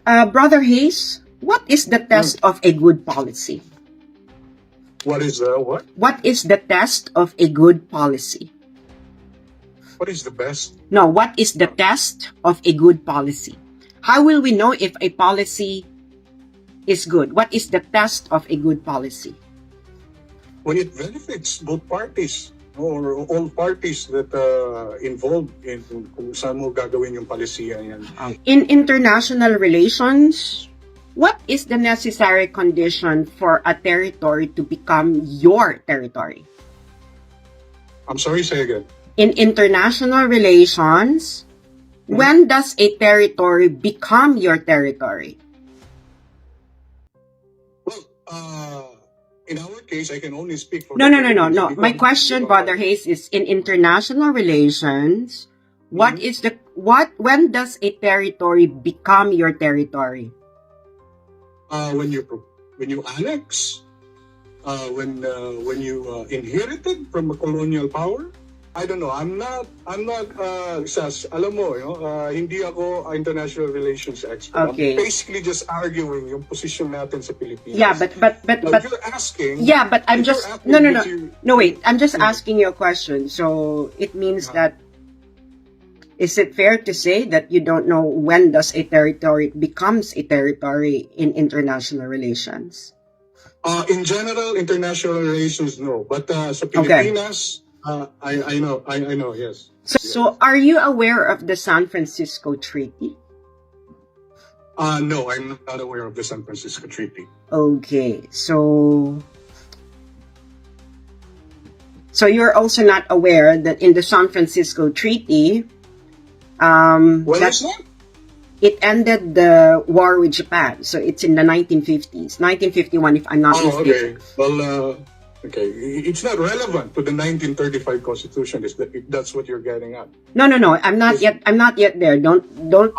Brother Hayes, what is the test of a good policy? What is the what? What is the test of a good policy? What is the best? No, what is the test of a good policy? How will we know if a policy is good? What is the test of a good policy? When it benefits both parties or all parties that involved in kung saan mo gagawin yung palisiyan yan. In international relations, what is the necessary condition for a territory to become your territory? I'm sorry, say again. In international relations, when does a territory become your territory? Well, in our case, I can only speak for... No. My question, Brother Hayes, is in international relations, when does a territory become your territory? When you annex, when you inherited from a colonial power. I don't know. I'm not Sas, alam mo, hindi ako international relations expert. Okay. I'm basically just arguing yung position natin sa Pilipinas. Yeah, but you're asking. Yeah, but I'm just no. Wait, I'm just Yeah. asking you a question. So it means that, is it fair to say that you don't know when does a territory becomes a territory in international relations? In general, international relations, no. But sa Pilipinas, I know, yes. So are you aware of the San Francisco Treaty? No, I'm not aware of the San Francisco Treaty. Okay, so you're also not aware that in the San Francisco Treaty, It's not. it ended the war with Japan. So it's in the 1950s, 1951, if I'm not mistaken. Okay. Well, okay. It's not relevant to the 1935 Constitution. That's what you're getting at. No. I'm not yet there. Don't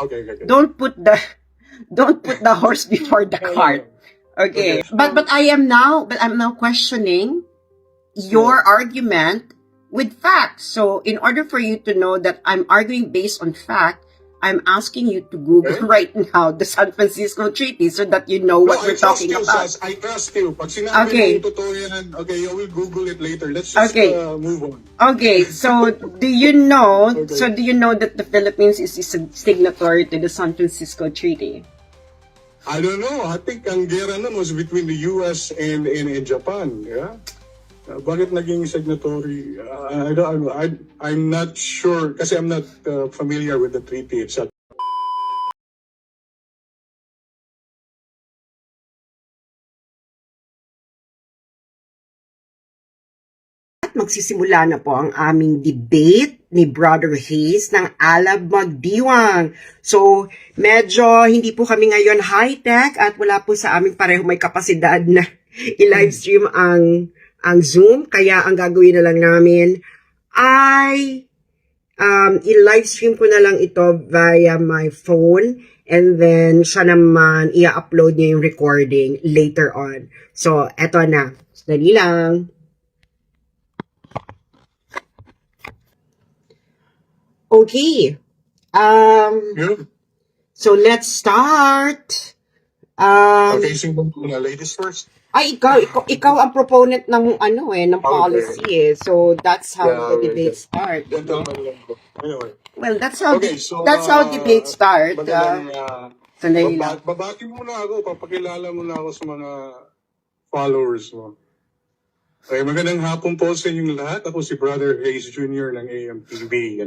Okay. don't put the horse before the cart. Okay. But I'm now questioning your argument with facts. So in order for you to know that I'm arguing based on fact, I'm asking you to Google right now the San Francisco Treaty so that you know what we're talking about. I trust you. Pag sinabi mo totoo yan, okay, I will Google it later. Let's just move on. Okay, so do you know that the Philippines is a signatory to the San Francisco Treaty? I don't know. I think ang gera nun was between the US and Japan. Yeah. Bakit naging signatory? I'm not sure kasi I'm not familiar with the treaty itself. At magsisimula na po ang aming debate ni Brother Hayes ng Alab Magdiwang. So, medyo hindi po kami ngayon high-tech at wala po sa aming pareho may kapasidad na i-livestream ang Zoom. Kaya ang gagawin na lang namin ay i-livestream ko na lang ito via my phone and then siya naman i-upload niya yung recording later on. So, eto na. Dali lang. Okay. So let's start. Okay, sino muna? Ladies first? Ay, ikaw ang proponent ng ng policy eh. So that's how the debate start. Anyway. Well, that's how debate start. Sandali lang. Babati muna ako, papakilala muna ako sa mga followers mo. Okay, magandang hapon po sa inyong lahat. Ako si Brother Hayes Jr. ng AMTV.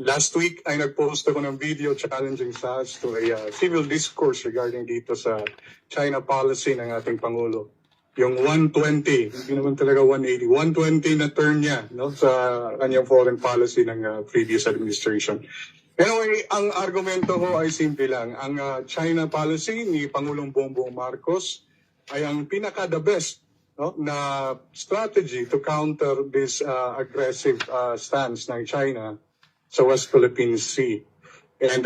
Last week ay nag-post ako ng video challenging SAS to a civil discourse regarding dito sa China policy ng ating Pangulo. Yung 120, hindi naman talaga 180, 120 na turn niya sa kanyang foreign policy ng previous administration. Anyway, ang argumento ko ay simple lang. Ang China policy ni Pangulong Bongbong Marcos ay ang pinaka-the best na strategy to counter this aggressive stance ng China sa West Philippine Sea. And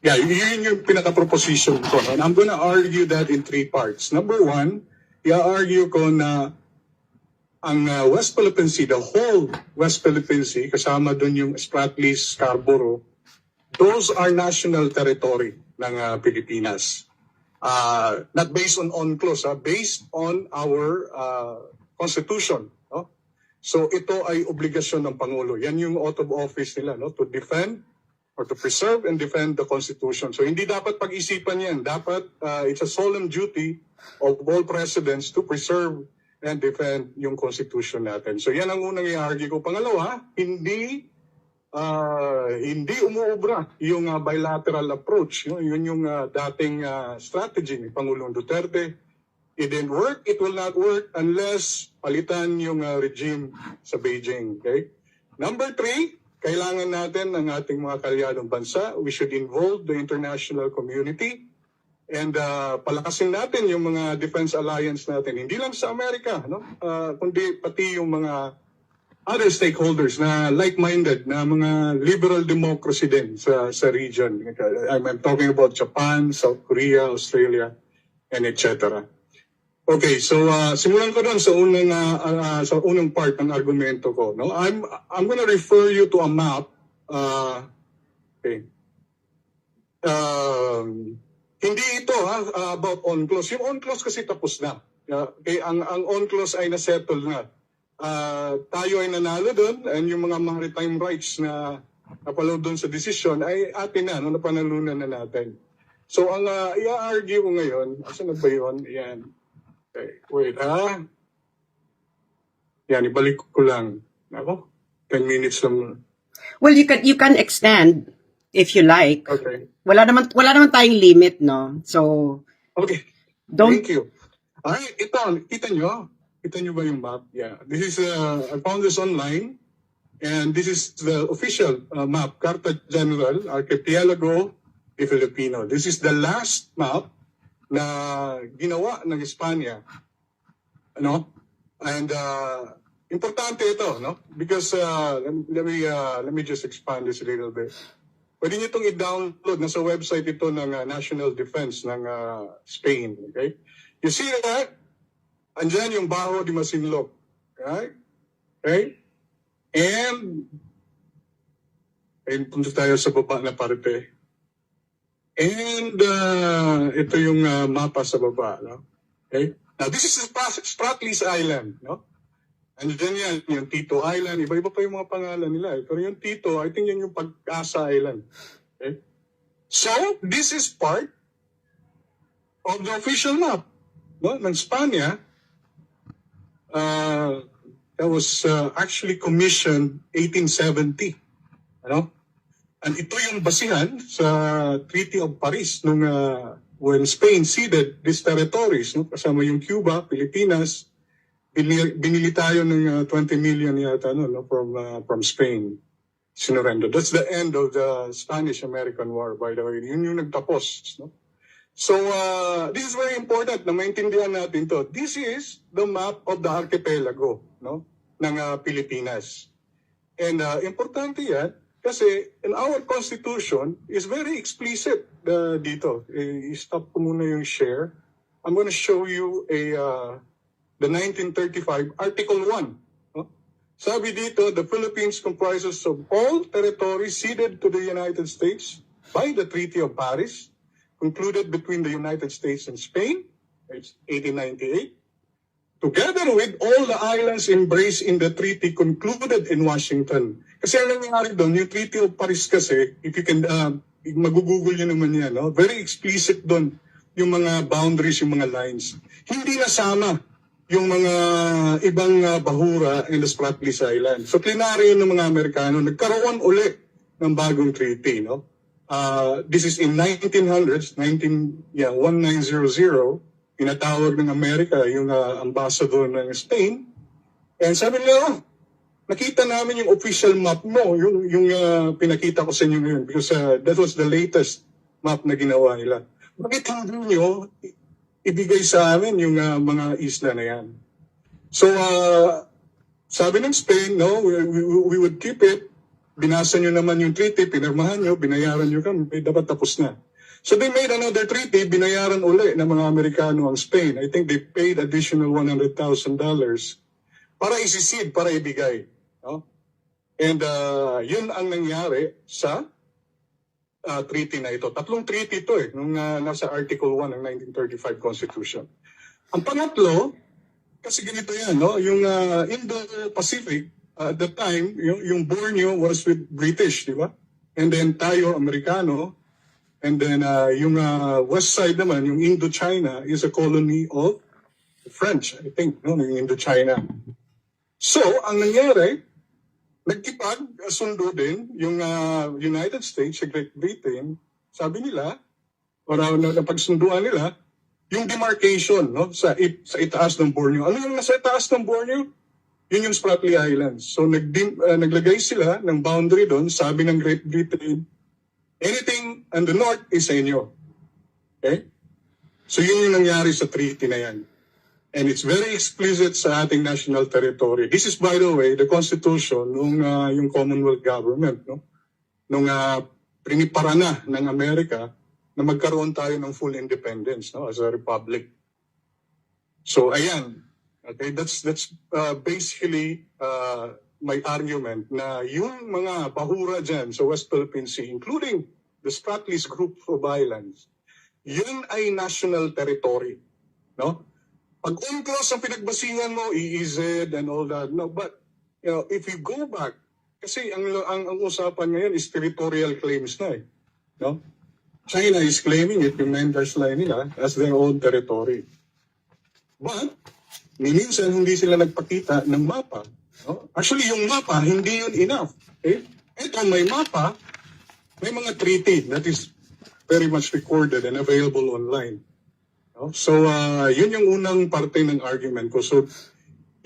yun yung pinaka-proposition ko. And I'm gonna argue that in three parts. Number one, i-argue ko na ang West Philippine Sea, the whole West Philippine Sea, kasama doon yung Spratlys, Scarborough, those are national territory ng Pilipinas. Not based on UNCLOS, based on our Constitution. No? So ito ay obligasyon ng Pangulo. Yan yung oath of office nila, no? To defend or to preserve and defend the Constitution. So hindi dapat pag-isipan yan. Dapat it's a solemn duty of all presidents to preserve and defend yung Constitution natin. So yan ang unang i-argue ko. Pangalawa, hindi umuubra yung bilateral approach. Yun yung dating strategy ni Pangulong Duterte. It didn't work, it will not work unless palitan yung regime sa Beijing. Okay? Number 3, kailangan natin ng ating mga kalyadong bansa. We should involve the international community and palakasin natin yung mga defense alliance natin. Hindi lang sa Amerika, no? Kundi pati yung mga other stakeholders na like-minded, na mga liberal democracy din sa region. I'm talking about Japan, South Korea, Australia, and etc. Okay, so simulan ko doon sa unang part ng argumento ko. No, I'm gonna refer you to a map. Okay. Hindi ito about UNCLOS. Yung UNCLOS kasi tapos na. Okay, ang UNCLOS ay na-settle na. Tayo ay nanalo doon, and yung mga maritime rights na napalaw doon sa decision ay atin na, napanalunan na natin. So ang i-argue ko ngayon, asan na ba yun? Yan. Okay, wait Yan, ibalik ko lang. Ako, 10 minutes lang. Well, you can extend if you like. Okay. Wala naman tayong limit, no? So, Okay. don't... Thank you. Alright, ito, kita nyo? Kita nyo ba yung map? Yeah. This is, I found this online. And this is the official map, Carta General, Archipelago de Filipino. This is the last map na ginawa ng Espanya. Ano? And importante ito, no? Because let me just expand this a little bit. Pwede nyo itong i-download. Nasa website ito ng National Defense ng Spain. Okay? You see that? Andyan yung Bajo de Masinloc. Right? Okay? And punta tayo sa baba na parte. And ito yung mapa sa baba. No? Okay? Now, this is Spratlys Island. No? Andyan yan, yung Tito Island. Iba-iba pa yung mga pangalan nila. Pero yung Tito, I think yan yung Pag-asa Island. Okay? So, this is part of the official map, no? Ng Spanya. That was actually commissioned 1870. Ano? And ito yung basihan sa Treaty of Paris nung when Spain ceded these territories, no? Kasama yung Cuba, Pilipinas. Binili tayo ng 20 million yata from Spain. Sinurrender. That's the end of the Spanish-American War, by the way. Yun yung nagtapos. No? So, this is very important na maintindihan natin to. This is the map of the archipelago, no? Ng Pilipinas. And importante yan kasi in our Constitution is very explicit dito. I-stop ko muna yung share. I'm gonna show you the 1935 Article 1. No? Sabi dito, the Philippines comprises of all territories ceded to the United States by the Treaty of Paris, concluded between the United States and Spain, it's 1898, together with all the islands embraced in the treaty concluded in Washington. Kasi ang nangyari doon, yung Treaty of Paris kasi, if you can, mag-google nyo naman yan, no? Very explicit doon yung mga boundaries, yung mga lines. Hindi nasama yung mga ibang bahura in the Spratlys Island. So, plenaryo ng mga Amerikano, nagkaroon ulit ng bagong treaty, no? This is in 1900s, 1900, pinatawag ng Amerika yung ambassador ng Spain. And sabi nila, nakita namin yung official map mo, yung pinakita ko sa inyo ngayon, because that was the latest map na ginawa nila. Bakit hindi nyo ibigay sa amin yung mga isla na yan? So, sabi ng Spain, no, we would keep it. Binasa nyo naman yung treaty, pinirmahan nyo, binayaran nyo kami, dapat tapos na. So they made another treaty, binayaran uli ng mga Amerikano ang Spain. I think they paid additional $100,000 para isisid, para ibigay. No? And yun ang nangyari sa treaty na ito. Tatlong treaty ito nung nasa Article 1 ng 1935 Constitution. Ang pangatlo, kasi ganito yan, no? Yung Indo-Pacific, at that time, yung Borneo was with British, di ba? And then tayo, Amerikano, and then yung west side naman, yung Indochina, is a colony of the French, I think, no? Yung Indochina. So, ang nangyari, nagkipag-sundo din yung United States, Great Britain, sabi nila, o napagsunduan nila, yung demarcation no, sa itaas ng Borneo. Ano yung nasa itaas ng Borneo? Yun yung Spratly Islands. So naglagay sila ng boundary doon, sabi ng Great Britain, anything on the north is sa inyo. Okay? So yun yung nangyari sa treaty na yan. And it's very explicit sa ating national territory. This is, by the way, the constitution nung yung Commonwealth government, no? Nung pinipara na ng Amerika na magkaroon tayo ng full independence, no, as a republic. So, ayan. Okay, that's basically my argument na yung mga bahura dyan sa West Philippine Sea, including the Spratlys group of islands, yun ay national territory, no? Pag UNCLOS ang pinagbasingan mo, EEZ and all that, no, but you know, if you go back, kasi ang usapan ngayon is territorial claims na no? China is claiming it, yung 9-dash line nila, as their own territory. But, minsan hindi sila nagpakita ng mapa. No? Actually, yung mapa, hindi yun enough. Okay? Ito, may mapa, may mga treaty that is very much recorded and available online. No? So, yun yung unang parte ng argument ko. So,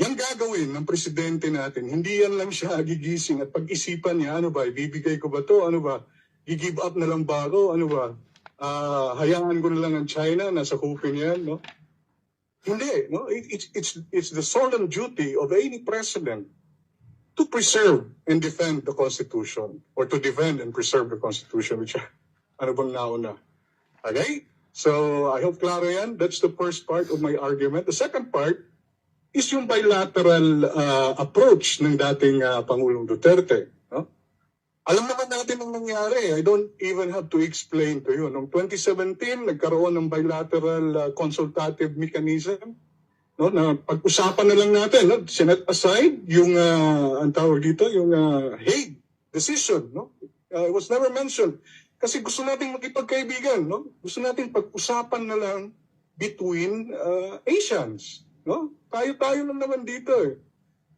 yung gagawin ng presidente natin, hindi yan lang siya gigising at pag-isipan niya, ano ba, ibibigay ko ba to? Ano ba, i-give up na lang ba ako? Ano ba, hayaan ko na lang ang China, nasa kupin yan, no? Hindi, no? It's the solemn duty of any president to preserve and defend the Constitution, or to defend and preserve the Constitution, which, ano bang nauna? Okay? So, I hope klaro yan. That's the first part of my argument. The second part is yung bilateral approach ng dating Pangulong Duterte. No? Alam naman natin ang nangyari. I don't even have to explain to you. Noong 2017, nagkaroon ng bilateral consultative mechanism. No? Na pag-usapan na lang natin. No? Sinet aside yung, ang tawag dito, yung Hague decision. No? It was never mentioned. Kasi gusto nating makipagkaibigan, no? Gusto nating pag-usapan na lang between Asians, no? Tayo lang naman dito eh.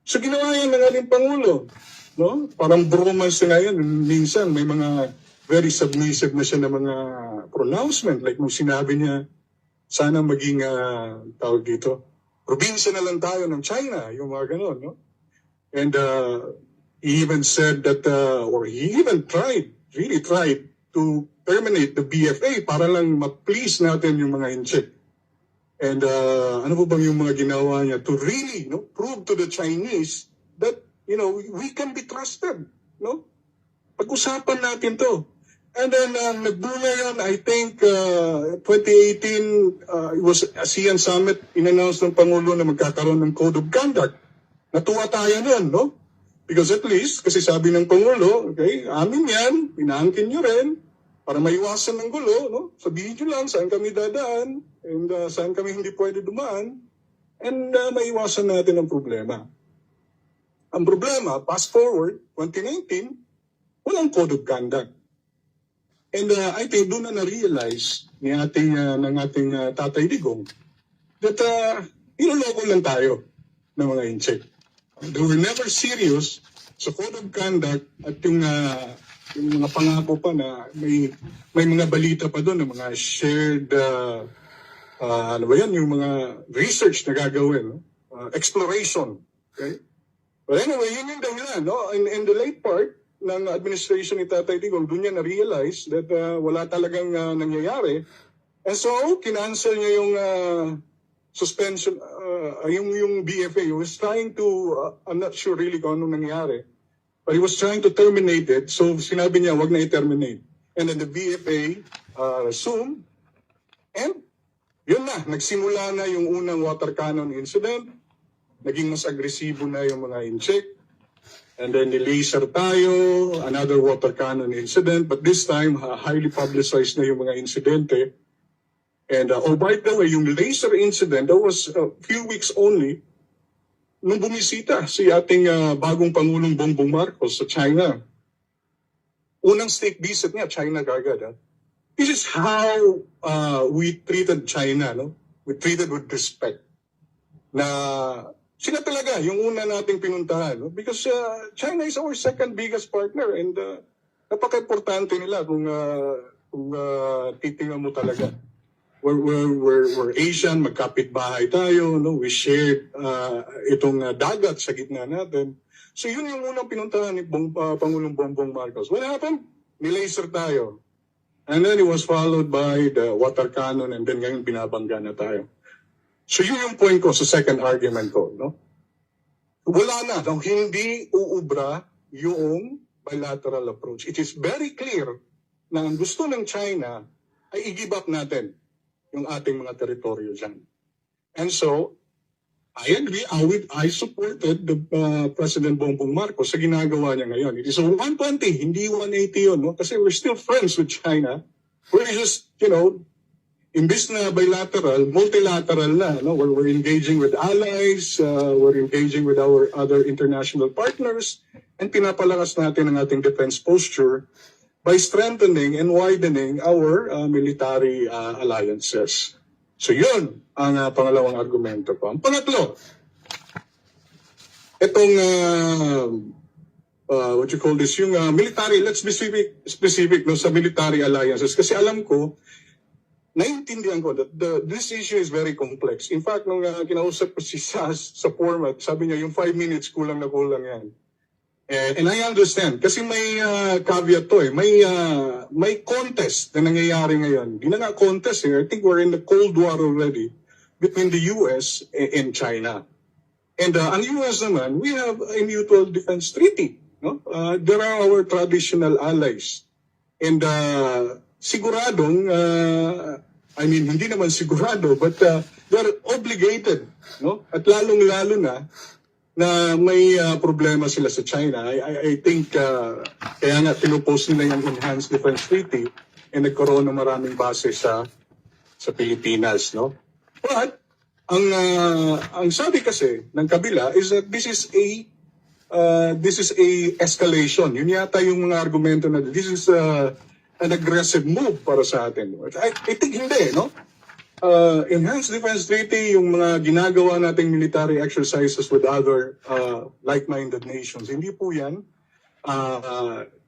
So ginawa yan ng ating Pangulo, no? Parang bromance na yan. Minsan may mga very submissive na siya na mga pronouncement. Like nung sinabi niya, sana maging, tawag dito, probinsya na lang tayo ng China, yung mga ganon, no? And he even said that, or he even really tried, to terminate the BFA para lang ma-please natin yung mga incheck. And ano po bang yung mga ginawa niya to really prove to the Chinese that we can be trusted. No? Pag-usapan natin to. And then nagbunga yan, I think 2018, it was ASEAN Summit, in-announce ng Pangulo na magkakaroon ng Code of Conduct. Natuwa tayo nun, no? Because at least, kasi sabi ng Pangulo, okay, amin yan, inaangkin nyo rin, para maiwasan ng gulo, no? Sabihin nyo lang saan kami dadaan, and saan kami hindi pwede dumaan, and maiwasan natin ang problema. Ang problema, fast forward, 2019, walang Code of Conduct. And I think doon na na-realize ng ating Tatay Digong that iloloko lang tayo ng mga incheck. They were never serious sa Code of Conduct at yung mga pangako pa na may mga balita pa doon ng mga shared, ano ba yan, yung mga research na gagawin, no? Exploration. Okay? But anyway, yun yung dahilan. No? In the late part ng administration ni Tatay Digong, doon niya na-realize that wala talagang nangyayari. And so, kinancel niya yung suspension, yung BFA. He was trying to, I'm not sure really kung anong nangyari, but he was trying to terminate it. So sinabi niya, wag na i-terminate. And then the BFA resumed. And yun na, nagsimula na yung unang water cannon incident. naging mas agresibo na yung mga incheck. And then nilaser tayo, another water cannon incident, but this time highly publicized na yung mga insidente. And oh, by the way, yung laser incident, that was a few weeks only nung bumisita si ating bagong Pangulong Bongbong Marcos sa China. Unang state visit niya, China kagad. Ha? This is how we treated China, no? We treated with respect. Na sila talaga yung una nating pinuntahan, no? Because China is our second biggest partner and napaka-importante nila kung titingnan mo talaga. We're Asian, magkapit-bahay tayo, no? We shared itong dagat sa gitna natin. So yun yung unang pinuntahan ni Pangulong Bongbong Marcos. What happened? Nilaser tayo. And then it was followed by the water cannon and then ngayon binabangga na tayo. So yun yung point ko sa second argument ko, no? Wala na, no? Hindi uubra yung bilateral approach. It is very clear na ang gusto ng China ay i-give up natin yung ating mga teritoryo dyan. And so, I agree, I supported the President Bongbong Marcos sa ginagawa niya ngayon. It is a 120, hindi 180 yun, no? Kasi we're still friends with China. We're just, imbis na bilateral, multilateral na, no? We're engaging with allies, we're engaging with our other international partners, and pinapalakas natin ang ating defense posture by strengthening and widening our military alliances. So yun ang pangalawang argumento ko. Ang pangatlo, itong what you call this, yung military, let's be specific no, sa military alliances. Kasi alam ko, naiintindihan ko that this issue is very complex. In fact, nung kinausap ko si Sas sa format, sabi niya, yung 5 minutes kulang na kulang yan. And I understand, kasi may caveat to eh. May contest na nangyayari ngayon. Di na nga contest eh. I think we're in the Cold War already between the US and China. And ang US naman, we have a mutual defense treaty. No? There are our traditional allies. And siguradong, hindi naman sigurado, but they're obligated. No? At lalong-lalo na may problema sila sa China. I think kaya nga pinupose nila yung Enhanced Defense Treaty and nagkaroon ng maraming base sa Pilipinas, no? But ang sabi kasi ng kabila is that this is a escalation. Yun yata yung mga argumento na this is an aggressive move para sa atin. I think hindi, no? Enhanced Defense Treaty, yung mga ginagawa nating military exercises with other like-minded nations, hindi po yan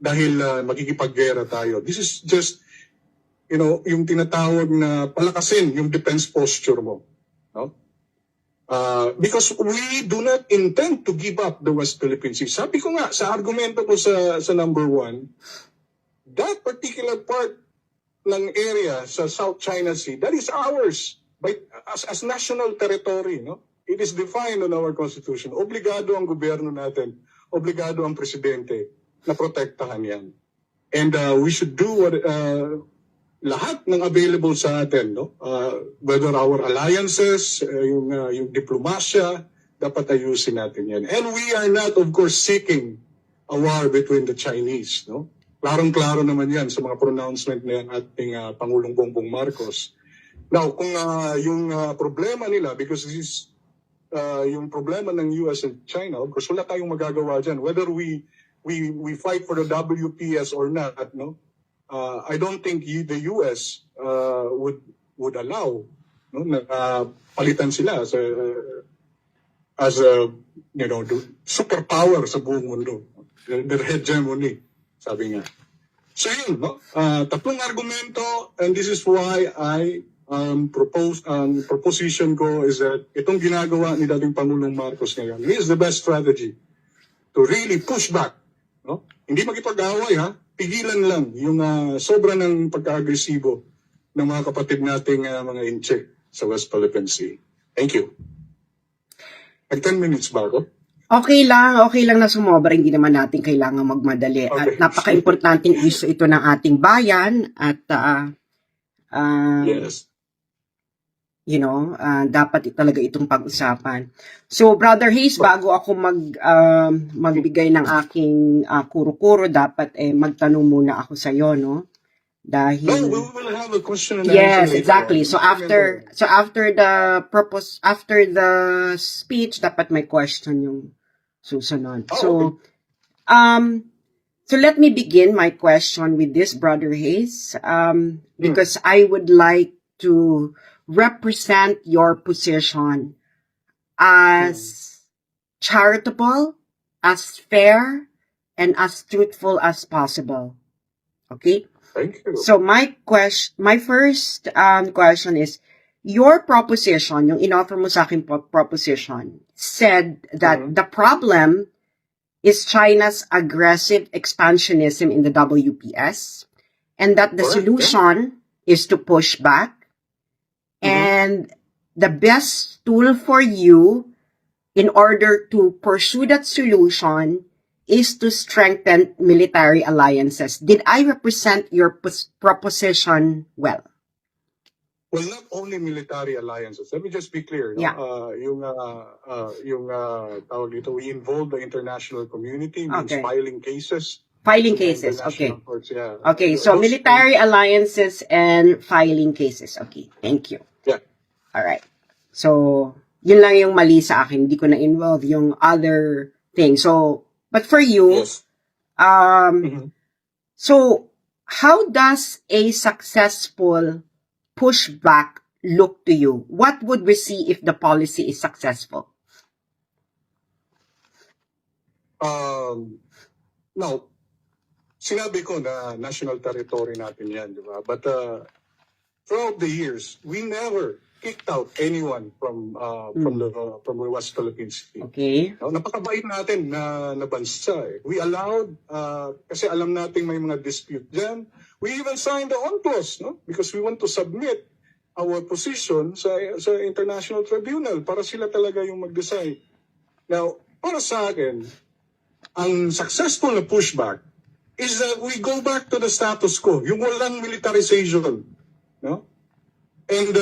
dahil makikipaggera tayo. This is just, yung tinatawag na palakasin yung defense posture mo. No? Because we do not intend to give up the West Philippine Sea. Sabi ko nga, sa argumento ko sa number 1, that particular part ng area sa South China Sea, that is ours as national territory, no? It is defined on our constitution. Obligado ang gobyerno natin, obligado ang presidente na protektahan yan. And we should do what lahat ng available sa atin, no? Whether our alliances, yung diplomasya, dapat ayusin natin yan. And we are not, of course, seeking a war between the Chinese, no? Klarong-klaro naman yan sa mga pronouncement na ating Pangulong Bongbong Marcos. Now, kung yung problema nila, because this is yung problema ng US and China, of course, wala tayong magagawa dyan. Whether we fight for the WPS or not, no? I don't think the US would allow, no, na palitan sila as a superpower sa buong mundo. Their hegemony. Sabi nga. So yun, no? Tatlong argumento, and this is why I proposition ko is that itong ginagawa ni dating Pangulong Marcos ngayon is the best strategy to really push back. No? Hindi makipag-away, ha? Pigilan lang yung sobra ng pagka-agresibo ng mga kapatid nating mga incheck sa West Philippine Sea. Thank you. 10 minutes ba ako? Okay lang na sumobra, hindi naman natin kailangan magmadali. Okay. At napaka-importanting issue ito ng ating bayan at Yes. dapat talaga itong pag-usapan. So, Brother Hayes, bago ako magbigay ng aking kuro-kuro, dapat magtanong muna ako sa iyo, no? No, Dahil we will have a question and answer yes, later exactly. on. So after the speech, dapat may question yung susunod. Oh, So let me begin my question with this, Brother Hayes, because I would like to represent your position as charitable, as fair, and as truthful as possible. Okay? Thank you. So my first question is, your proposition, yung inoffer mo sa akin proposition, said that the problem is China's aggressive expansionism in the WPS, and that the Correct, solution is to push back, and the best tool for you in order to pursue that solution is to strengthen military alliances. Did I represent your proposition well? Well, not only military alliances. Let me just be clear. No? Yeah. Tawag dito, we involve the international community, means Okay. filing cases. Filing in cases, okay. international courts, yeah. Okay, so Those- military alliances and filing cases. Okay, thank you. Yeah. All right. So, yun lang yung mali sa akin. Hindi ko na-involve yung other thing. So, but for you, Yes. so how does a successful pushback look to you? What would we see if the policy is successful? Now, sinabi ko na national territory natin yan, di ba? But throughout the years, we never kicked out anyone from the West Philippine Sea. Okay. No, napakabait natin na bansa eh. We allowed, kasi alam nating may mga dispute dyan. We even signed the UNCLOS, no? Because we want to submit our position sa International Tribunal para sila talaga yung mag-decide. Now, para sa akin, ang successful na pushback is that we go back to the status quo, yung walang militarization, no? And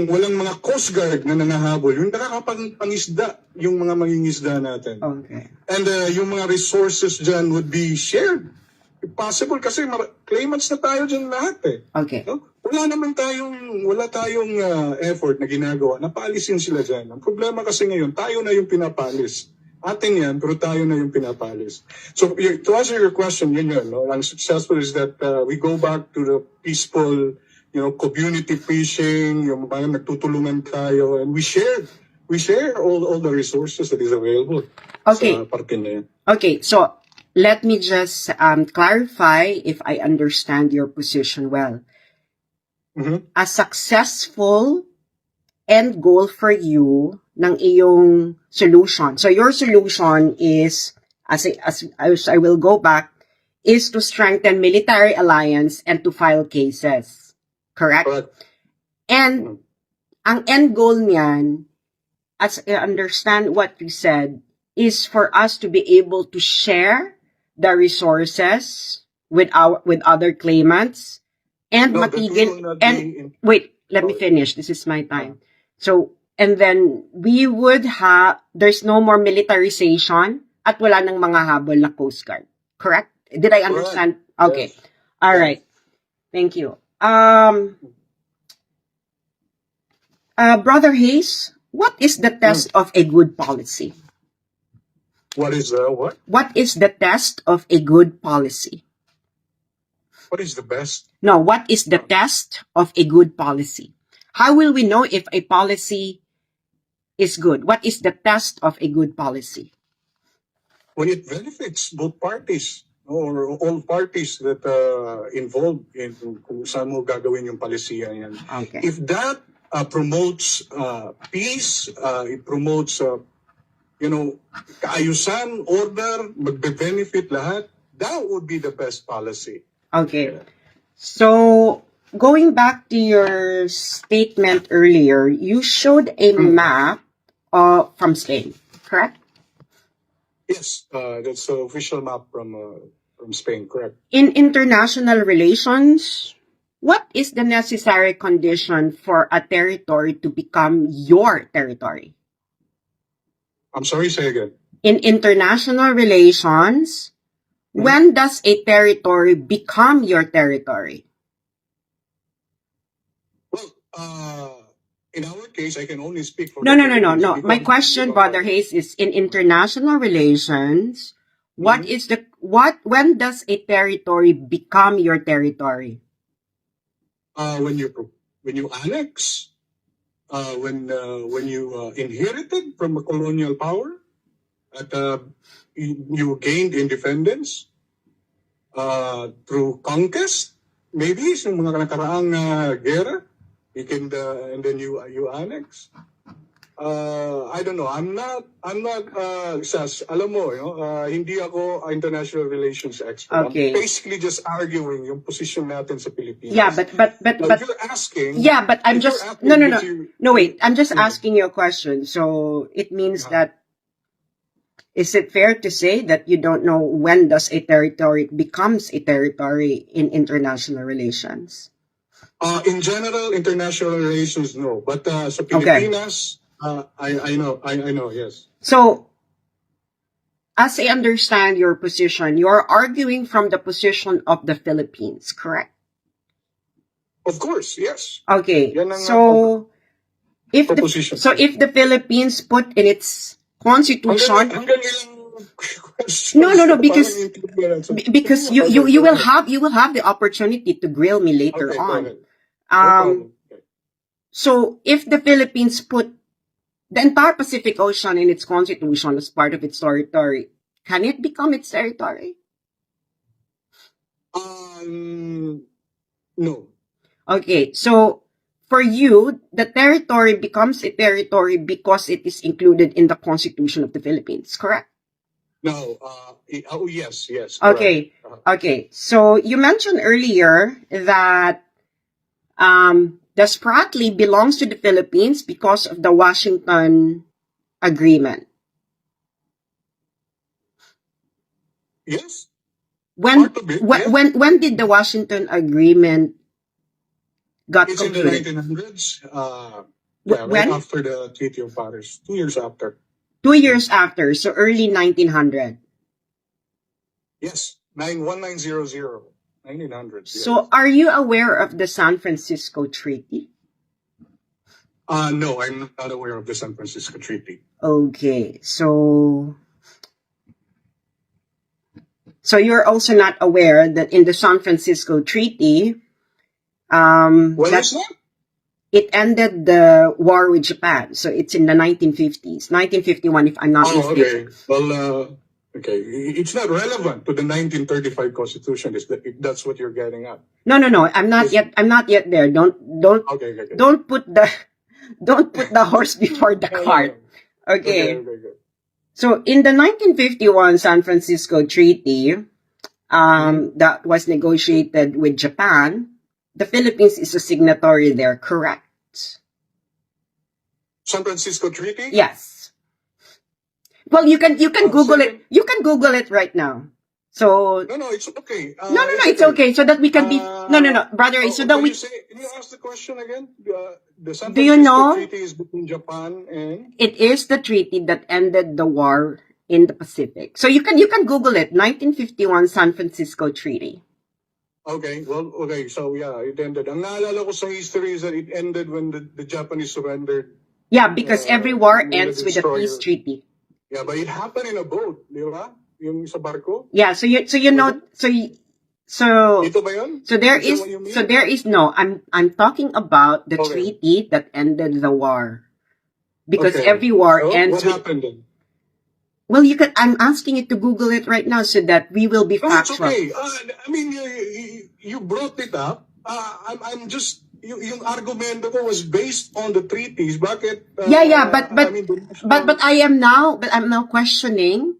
walang mga Coast Guard na nangahabol, yung nakakapang-pangisda yung mga mangingisda natin. Okay. And yung mga resources dyan would be shared. If possible, kasi claimants na tayo dyan lahat eh. Okay. No? Wala tayong effort na ginagawa na paalisin sila dyan. Ang problema kasi ngayon, tayo na yung pinapalis. Atin yan, pero tayo na yung pinapalis. So, to answer your question, yun, no? Ang successful is that we go back to the peaceful, community fishing, yung mga nagtutulungan tayo, and we share all the resources that is available. Okay. Sa parte na yan. Okay, so let me just clarify if I understand your position well. A successful end goal for you ng iyong solution. So your solution is, as I will go back, is to strengthen military alliance and to file cases. Correct? Correct. And ang end goal niyan, as I understand what you said, is for us to be able to share the resources with other claimants and No, that matigil will not and be in- wait, let me finish. This is my time. So, and then we would have, there's no more militarization at wala nang mga habol na Coast Guard. Correct? Did I understand? Okay. Yes. All Yes. right. Thank you. Brother Hayes, what is the test of a good policy? What is what? What is the test of a good policy? What is the best? No, what is the test of a good policy? How will we know if a policy is good? What is the test of a good policy? When it benefits both parties or all parties that involved in kung saan mo gagawin yung palisiyan yan. Okay. If that promotes peace, it promotes kaayusan, order, magbe-benefit lahat, that would be the best policy. Okay. So, going back to your statement earlier, you showed a map from Spain, correct? Yes, that's the official map from Spain, correct? In international relations, what is the necessary condition for a territory to become your territory? I'm sorry, say again. In international relations, when does a territory become your territory? Well, in our case, I can only speak for No. the Philippines My because question, you know, Brother Hayes, is in international relations, what Mhm. is the when does a territory become your territory? when you annex, when you inherited from a colonial power, at you gained independence through conquest, maybe sa mga nakaraang gera, you can and then you annex. I don't know. I'm not alam mo, you know, hindi ako international relations expert. Okay. I'm basically just arguing yung position natin sa Pilipinas. Yeah, but Now, if you're asking, yeah, but I'm if you're just asking no. if you- No, wait. I'm just Yeah. asking you a question. So it means Yeah. that is it fair to say that you don't know when does a territory becomes a territory in international relations? In general, international relations, no. But sa Pilipinas, I know, yes. So as I understand your position, you're arguing from the position of the Philippines, correct? Of course, yes. Okay. Yan ang, So if proposition. if the Philippines put in its constitution, Hanggang ilang questions. No, because Parang yung- so- because you will have the opportunity to grill me later Okay, go on. ahead. No problem. Okay. So if the Philippines put the entire Pacific Ocean in its constitution as part of its territory, can it become its territory? No. Okay, so for you, the territory becomes a territory because it is included in the Constitution of the Philippines, correct? No. Yes. Okay. Correct. Okay, so you mentioned earlier that the Spratly belongs to the Philippines because of the Washington Agreement. Yes. When Part of it, when, yeah. when did the Washington Agreement got It's in the concluded? 1900s. When? Right after the Treaty of Paris. 2 years after. 2 years after, so early 1900. Yes. 1900. 1900. Yes. So are you aware of the San Francisco Treaty? No, I'm not aware of the San Francisco Treaty. Okay, so you're also not aware that in the San Francisco Treaty, Well, that it's not. it ended the war with Japan. So it's in the 1950s, 1951, if I'm not mistaken. Okay. Well, okay. It's not relevant to the 1935 Constitution. That's what you're getting at. No. I'm not yet there. Don't Okay. don't put the horse before the cart. Okay. Okay. So in the 1951 San Francisco Treaty, that was negotiated with Japan, the Philippines is a signatory there, correct? San Francisco Treaty? Yes. Well, you can Google it. You can Google it right now. So No, it's okay. no, it's okay. So that we can be no, brother. So that we Can you ask the question again? The San Do you Francisco know? Treaty is between Japan and. It is the treaty that ended the war in the Pacific. So you can Google it. 1951 San Francisco Treaty. Okay, well, okay. So yeah, it ended. Ang naalala ko sa history is that it ended when the Japanese surrendered. Yeah, because every war the ends with a destroyer. peace treaty. Yeah, but it happened in a boat, di ba? Yung sa barko. Yeah, so you know so Ito ba yun? there Is is that what you mean? so there is no. I'm talking about the Okay. treaty that ended the war. Because Okay. every war So, ends what with happened then? Well, I'm asking you to Google it right now so that we will be No, it's factual. okay. I mean, you brought it up. I'm just yung argumento ko was based on the treaties. Bakit? Yeah, but I mean, I'm now questioning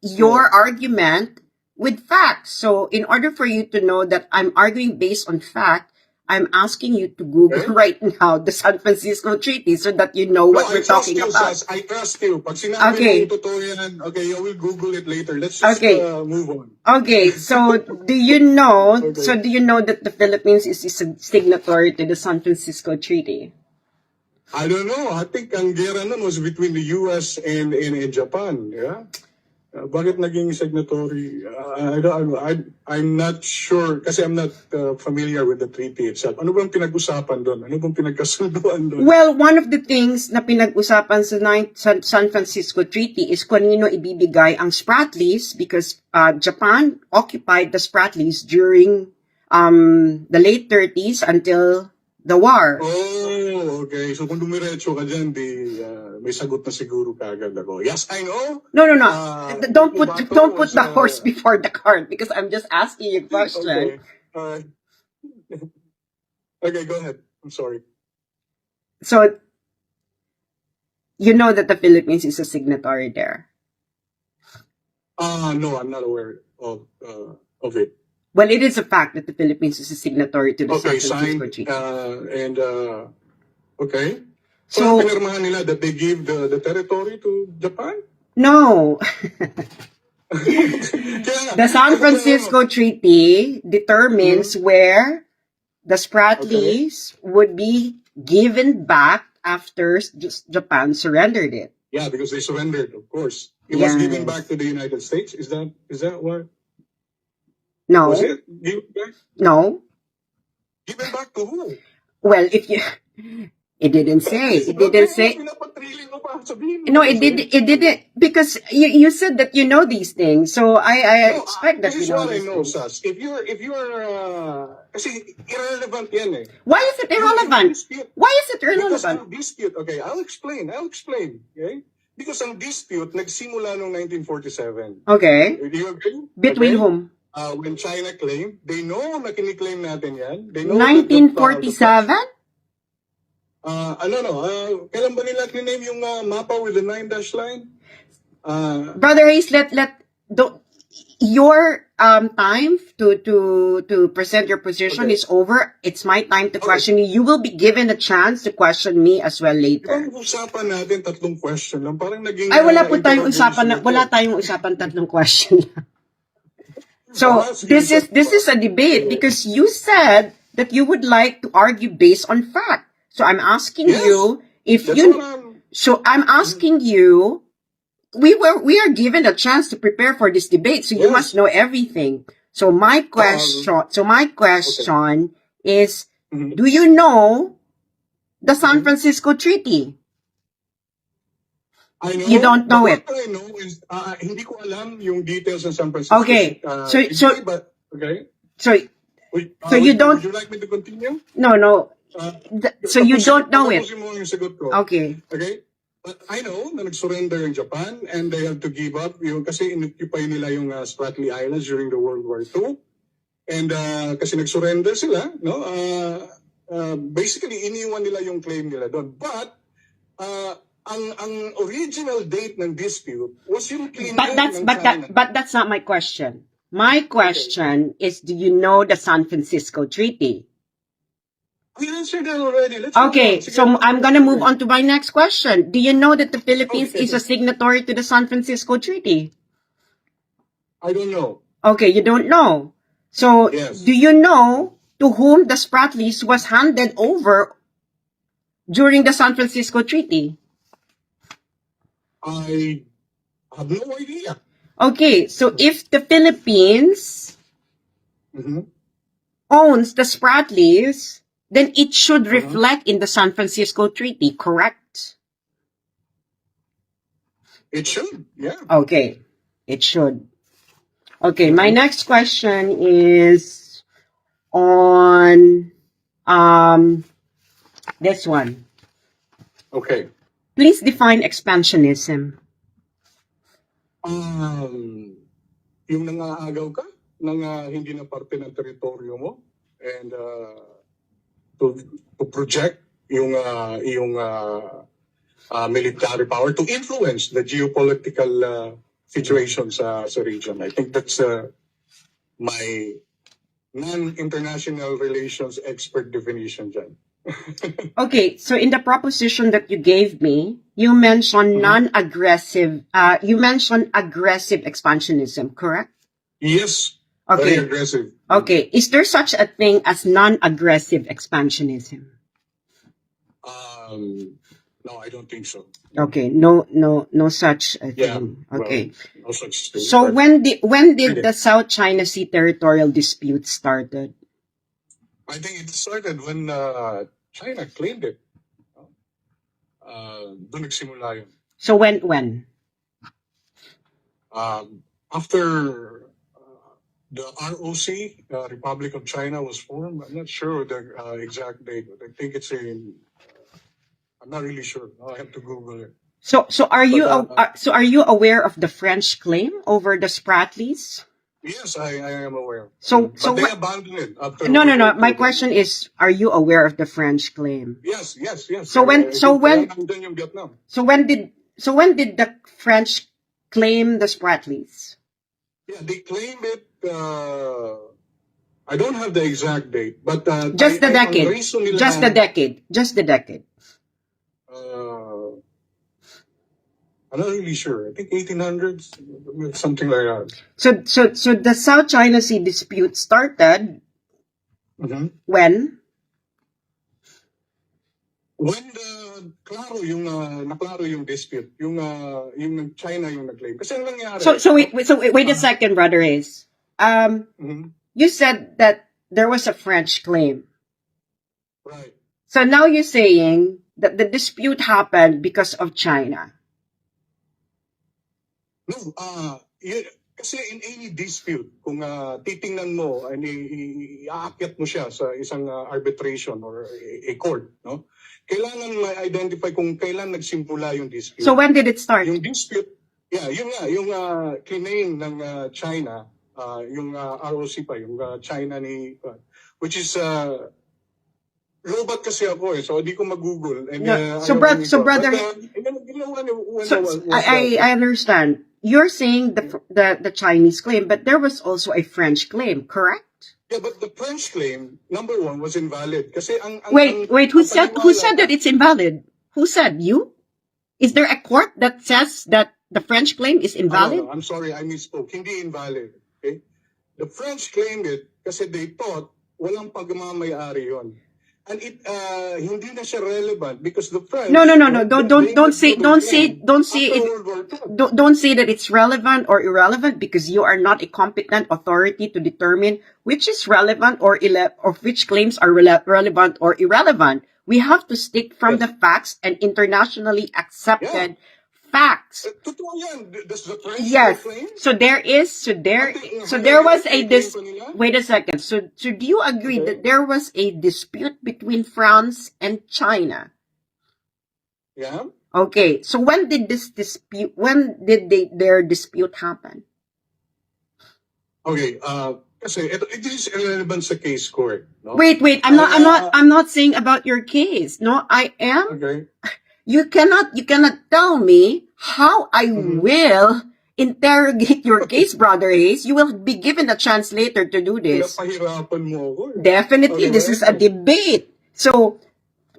your argument with facts. So in order for you to know that I'm arguing based on fact, I'm asking you to Google Okay. right now the San Francisco Treaty so that you know No, what I we're trust talking you, about. Sas. I trust you. Pag sinabi Okay. mo totoo yan, okay, I will Google it later. Let's just Okay. move on. Okay, so do you know? Okay. So do you know that the Philippines is a signatory to the San Francisco Treaty? I don't know. I think ang gera nun was between the US and Japan. Yeah. Bakit naging signatory? I'm not sure kasi I'm not familiar with the treaty itself. Ano bang pinag-usapan doon? Ano bang pinagkasunduan doon? Well, one of the things na pinag-usapan sa San Francisco Treaty is kung nino ibibigay ang Spratlys because Japan occupied the Spratlys during the late 30s until the war. Oh, okay. So kung dumiretso ka dyan, may sagot na siguro kagad ako. Yes, I know. No. Don't Bato put the horse before the cart because I'm just asking you a question. Okay. Okay, go ahead. I'm sorry. So, you know that the Philippines is a signatory there. No, I'm not aware of it. Well, it is a fact that the Philippines is a signatory to the Okay, San Francisco signed. Treaty. Okay. So- So, pinirmahan nila that they give the territory to Japan? No. Kaya, The San Francisco Treaty determines where the Spratlys would be given back after Japan surrendered it. Yeah, because they surrendered, of course. It was given Yes. back to the United States. Is that what? No. Was it given back? No. Given back to who? Well, if you, it didn't say. It didn't say. Pinapatriling mo pa, sabihin mo. No, it didn't, because you said that you know these things, so I No, expect that this is you know what I these know, things. Sas. If you're, kasi irrelevant yan eh. Why is it irrelevant? Why is it Because irrelevant? ang dispute, okay, I'll explain, okay? Because ang dispute nagsimula noong 1947. Okay. Do you agree? Between Okay? whom? When China claimed, they know na kiniklaim natin yan. They know that the- 1947? Kailan ba nila kiname yung mapa with the 9-dash line? Brother Hayes, your time to present your position Okay. is over. It's my time to question you. You will be given a chance to question me as well later. Ang usapan natin, 3 question lang. Parang naging... Ay, wala po tayong interrogation usapan, wala ito. tayong usapan 3 question. So, this is a debate because you said that you would like to argue based on fact. So, I'm asking Yes. you if That's you... what I'm... So I'm asking you, we are given a chance to prepare for this debate, so you Yes. must know everything. So my question is, Mhm. do you know the San Francisco Treaty? I know, You don't know but it. What I know is, hindi ko alam yung details ng San Francisco. Okay. So- Okay. So So you don't- Would you like me to continue? no. So you don't know it. Tapusin mo yung sagot ko. Okay. Okay? But I know na nag-surrender yung Japan and they have to give up yung kasi in-occupy nila yung Spratly Islands during the World War II. And kasi nag-surrender sila, no? Basically iniwan nila yung claim nila doon. But ang original date ng dispute was yung claim But China. that's not my question. My question is, do you know the San Francisco Treaty? We answered that already. Let's Okay, move on. so I'm gonna move on to my next question. Do you know that the Philippines Okay. is a signatory to the San Francisco Treaty? I don't know. Okay, you don't know. So, Yes. do you know to whom the Spratlys was handed over during the San Francisco Treaty? I have no idea. Okay, so if the Philippines Mhm. owns the Spratlys, then it should reflect in the San Francisco Treaty, correct? It should, yeah. Okay, it should. Okay, my next question is on this one. Okay. Please define expansionism. Yung nangaagaw ka ng hindi na parte ng teritoryo mo and to project yung military power to influence the geopolitical situation sa region. I think that's my non-international relations expert definition dyan. Okay, so in the proposition that you gave me, you mentioned non-aggressive, you mentioned aggressive expansionism, correct? Yes, very Okay. aggressive. Okay. Is there such a thing as non-aggressive expansionism? No, I don't think so. Okay. No such a Yeah, thing. well, Okay. no such thing. So but- when did the South China Sea territorial dispute started? I think it started when China claimed it. Doon nagsimula yun. So when? After the ROC, Republic of China, was formed, I'm not sure the exact date, but I think it's in. I'm not really sure. I have to Google it. So are you But, so are you aware of the French claim over the Spratlys? Yes, I am aware. So But they what? abandoned it after. No. World War My II. question is, are you aware of the French claim? Yes. So when- I so think when- nandun yung Vietnam. So when did the French claim the Spratlys? Yeah, they claimed it. I don't have the exact date, but Just the ang decade. reason nila, Just the decade. Just the decade. I'm not really sure. I think 1800s, something like that. So the South China Sea dispute started Mhm. when? When klaro yung naklaro yung dispute, yung China yung nag-claim. Kasi ang nangyari. So wait a second, Brother Ace. Mhm. You said that there was a French claim. Right. So now you're saying that the dispute happened because of China. No, kasi in any dispute, kung titingnan mo, iaakyat mo siya sa isang arbitration or a court, no? Kailangan ma-identify kung kailan nagsimula yung dispute. So when did it start? Yung dispute, yun nga, yung claim ng China, yung ROC pa, yung China ni, which is, robot kasi ako so di ko mag-Google. And, No, so brother, I understand. You're saying the Chinese claim, but there was also a French claim, correct? Yeah, but the French claim, number one, was invalid. Kasi Wait, who said that it's invalid? Who said? You? Is there a court that says that the French claim is invalid? No, I'm sorry, I misspoke. Hindi invalid. Okay? The French claimed it kasi they thought walang pagmamayari yon. And it hindi na siya relevant because the French. No. Don't say that it's relevant or irrelevant because you are not a competent authority to determine which is relevant or which claims are relevant or irrelevant. We have to stick from the facts and internationally accepted facts. Totoo yan. Does the French Yes. claim? So there was a wait a second. So do you agree that there was a dispute between France and China? Yeah. Okay. So when did their dispute happen? Okay. Kasi it is irrelevant sa case court. No? Wait. I'm not saying about your case. No, I am. Okay. You cannot tell me how I will interrogate your case, Brother Hayes. You will be given a chance later to do this. Pinapahirapan mo ako. Definitely, this is a debate. So,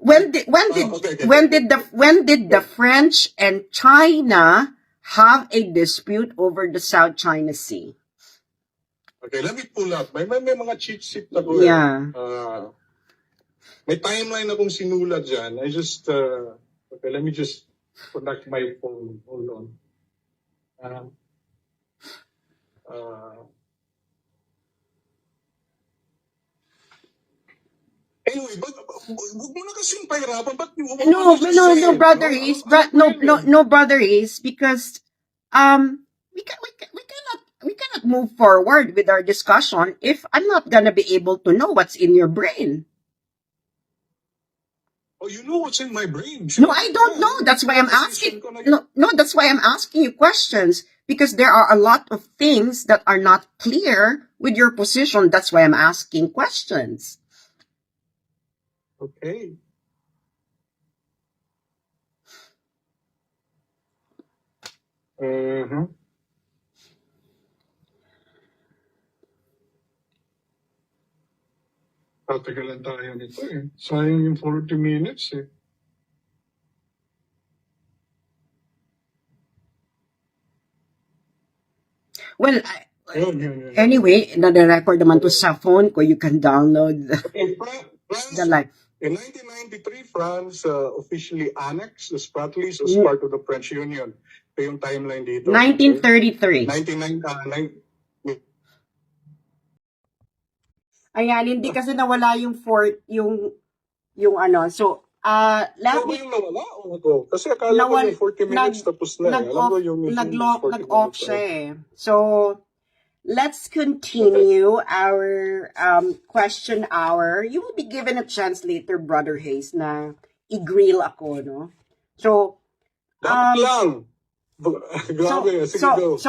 when did the French and China have a dispute over the South China Sea? Okay, let me pull up. May mga cheat sheet ako. Yeah. May timeline akong sinulat dyan. Okay, let me just connect my phone. Hold on. Anyway, huwag mo na kasing pahirapan. Ba't No, Brother Hayes. Brother Hayes, because we cannot move forward with our discussion if I'm not gonna be able to know what's in your brain. Oh, you know what's in my brain. No, I don't know. That's why I'm asking. No, that's why I'm asking you questions because there are a lot of things that are not clear with your position. That's why I'm asking questions. Okay. Tatagalan tayo nito eh. Sayang yung 40 minutes eh. Well, Yun. anyway, na-record naman to sa phone ko. You can download In France, the live. in 1993, France officially annexed the Spratlys as Mm. part of the French Union. Ito yung timeline dito. 1933. 1999. Ayan, hindi kasi nawala yung ano. So, let Ano ba me yung nawala? O ito? Kasi akala ko nawal yung 40 minutes tapos na eh. Alam nag-off ko yung mission is 40 nag-off minutes. siya eh. So, let's continue our question hour. You will be given a chance later, Brother Hayes, na i-grill ako, no? So, Dapat lang. Grabe, sige go.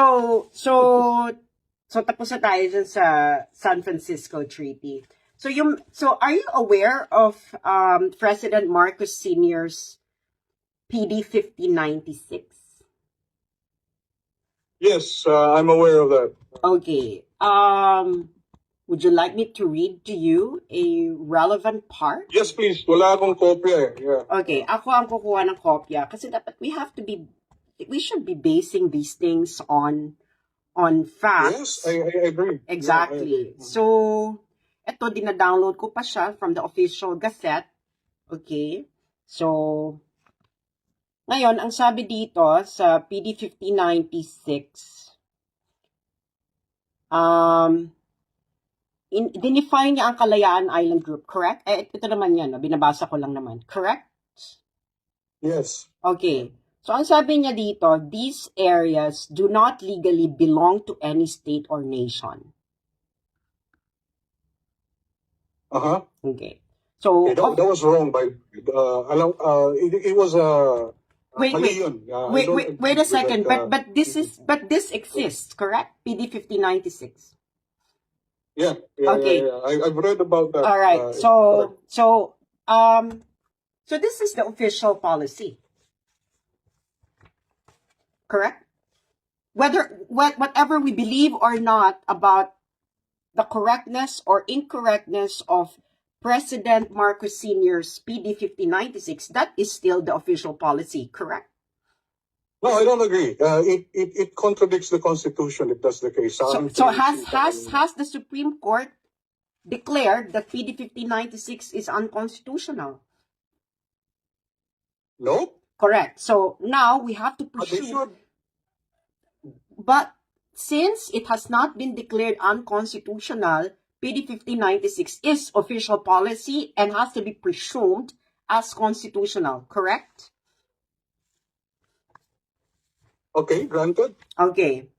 So tapos na tayo dyan sa San Francisco Treaty. So are you aware of President Marcos Sr.'s PD 5096? Yes, I'm aware of that. Okay. Would you like me to read to you a relevant part? Yes, please. Wala akong kopya eh. Yeah. Okay, ako ang kukuha ng kopya kasi dapat we should be basing these things on facts. Yes, I agree. Exactly. Yeah, I agree. So, ito, dina-download ko pa siya from the official Gazette. Okay. So, ngayon, ang sabi dito sa PD 5096, dinefine niya ang Kalayaan Island Group, correct? Ito naman yan, binabasa ko lang naman. Correct? Yes. Okay. So, ang sabi niya dito, these areas do not legally belong to any state or nation. Uh-huh. Okay. So, Okay, that was wrong by it was wait a second. But this exists, correct? PD 5096. Yeah. Okay. I've read about that. All right. So this is the official policy. Correct? Whatever we believe or not about the correctness or incorrectness of President Marcos Sr.'s PD 5096, that is still the official policy, correct? No, I don't agree. It contradicts the Constitution if that's the case. So has the Supreme Court declared that PD 5096 is unconstitutional? No. Correct. So now we have to But they pursue. should. But since it has not been declared unconstitutional, PD 5096 is official policy and has to be presumed as constitutional, correct? Okay, granted. Okay.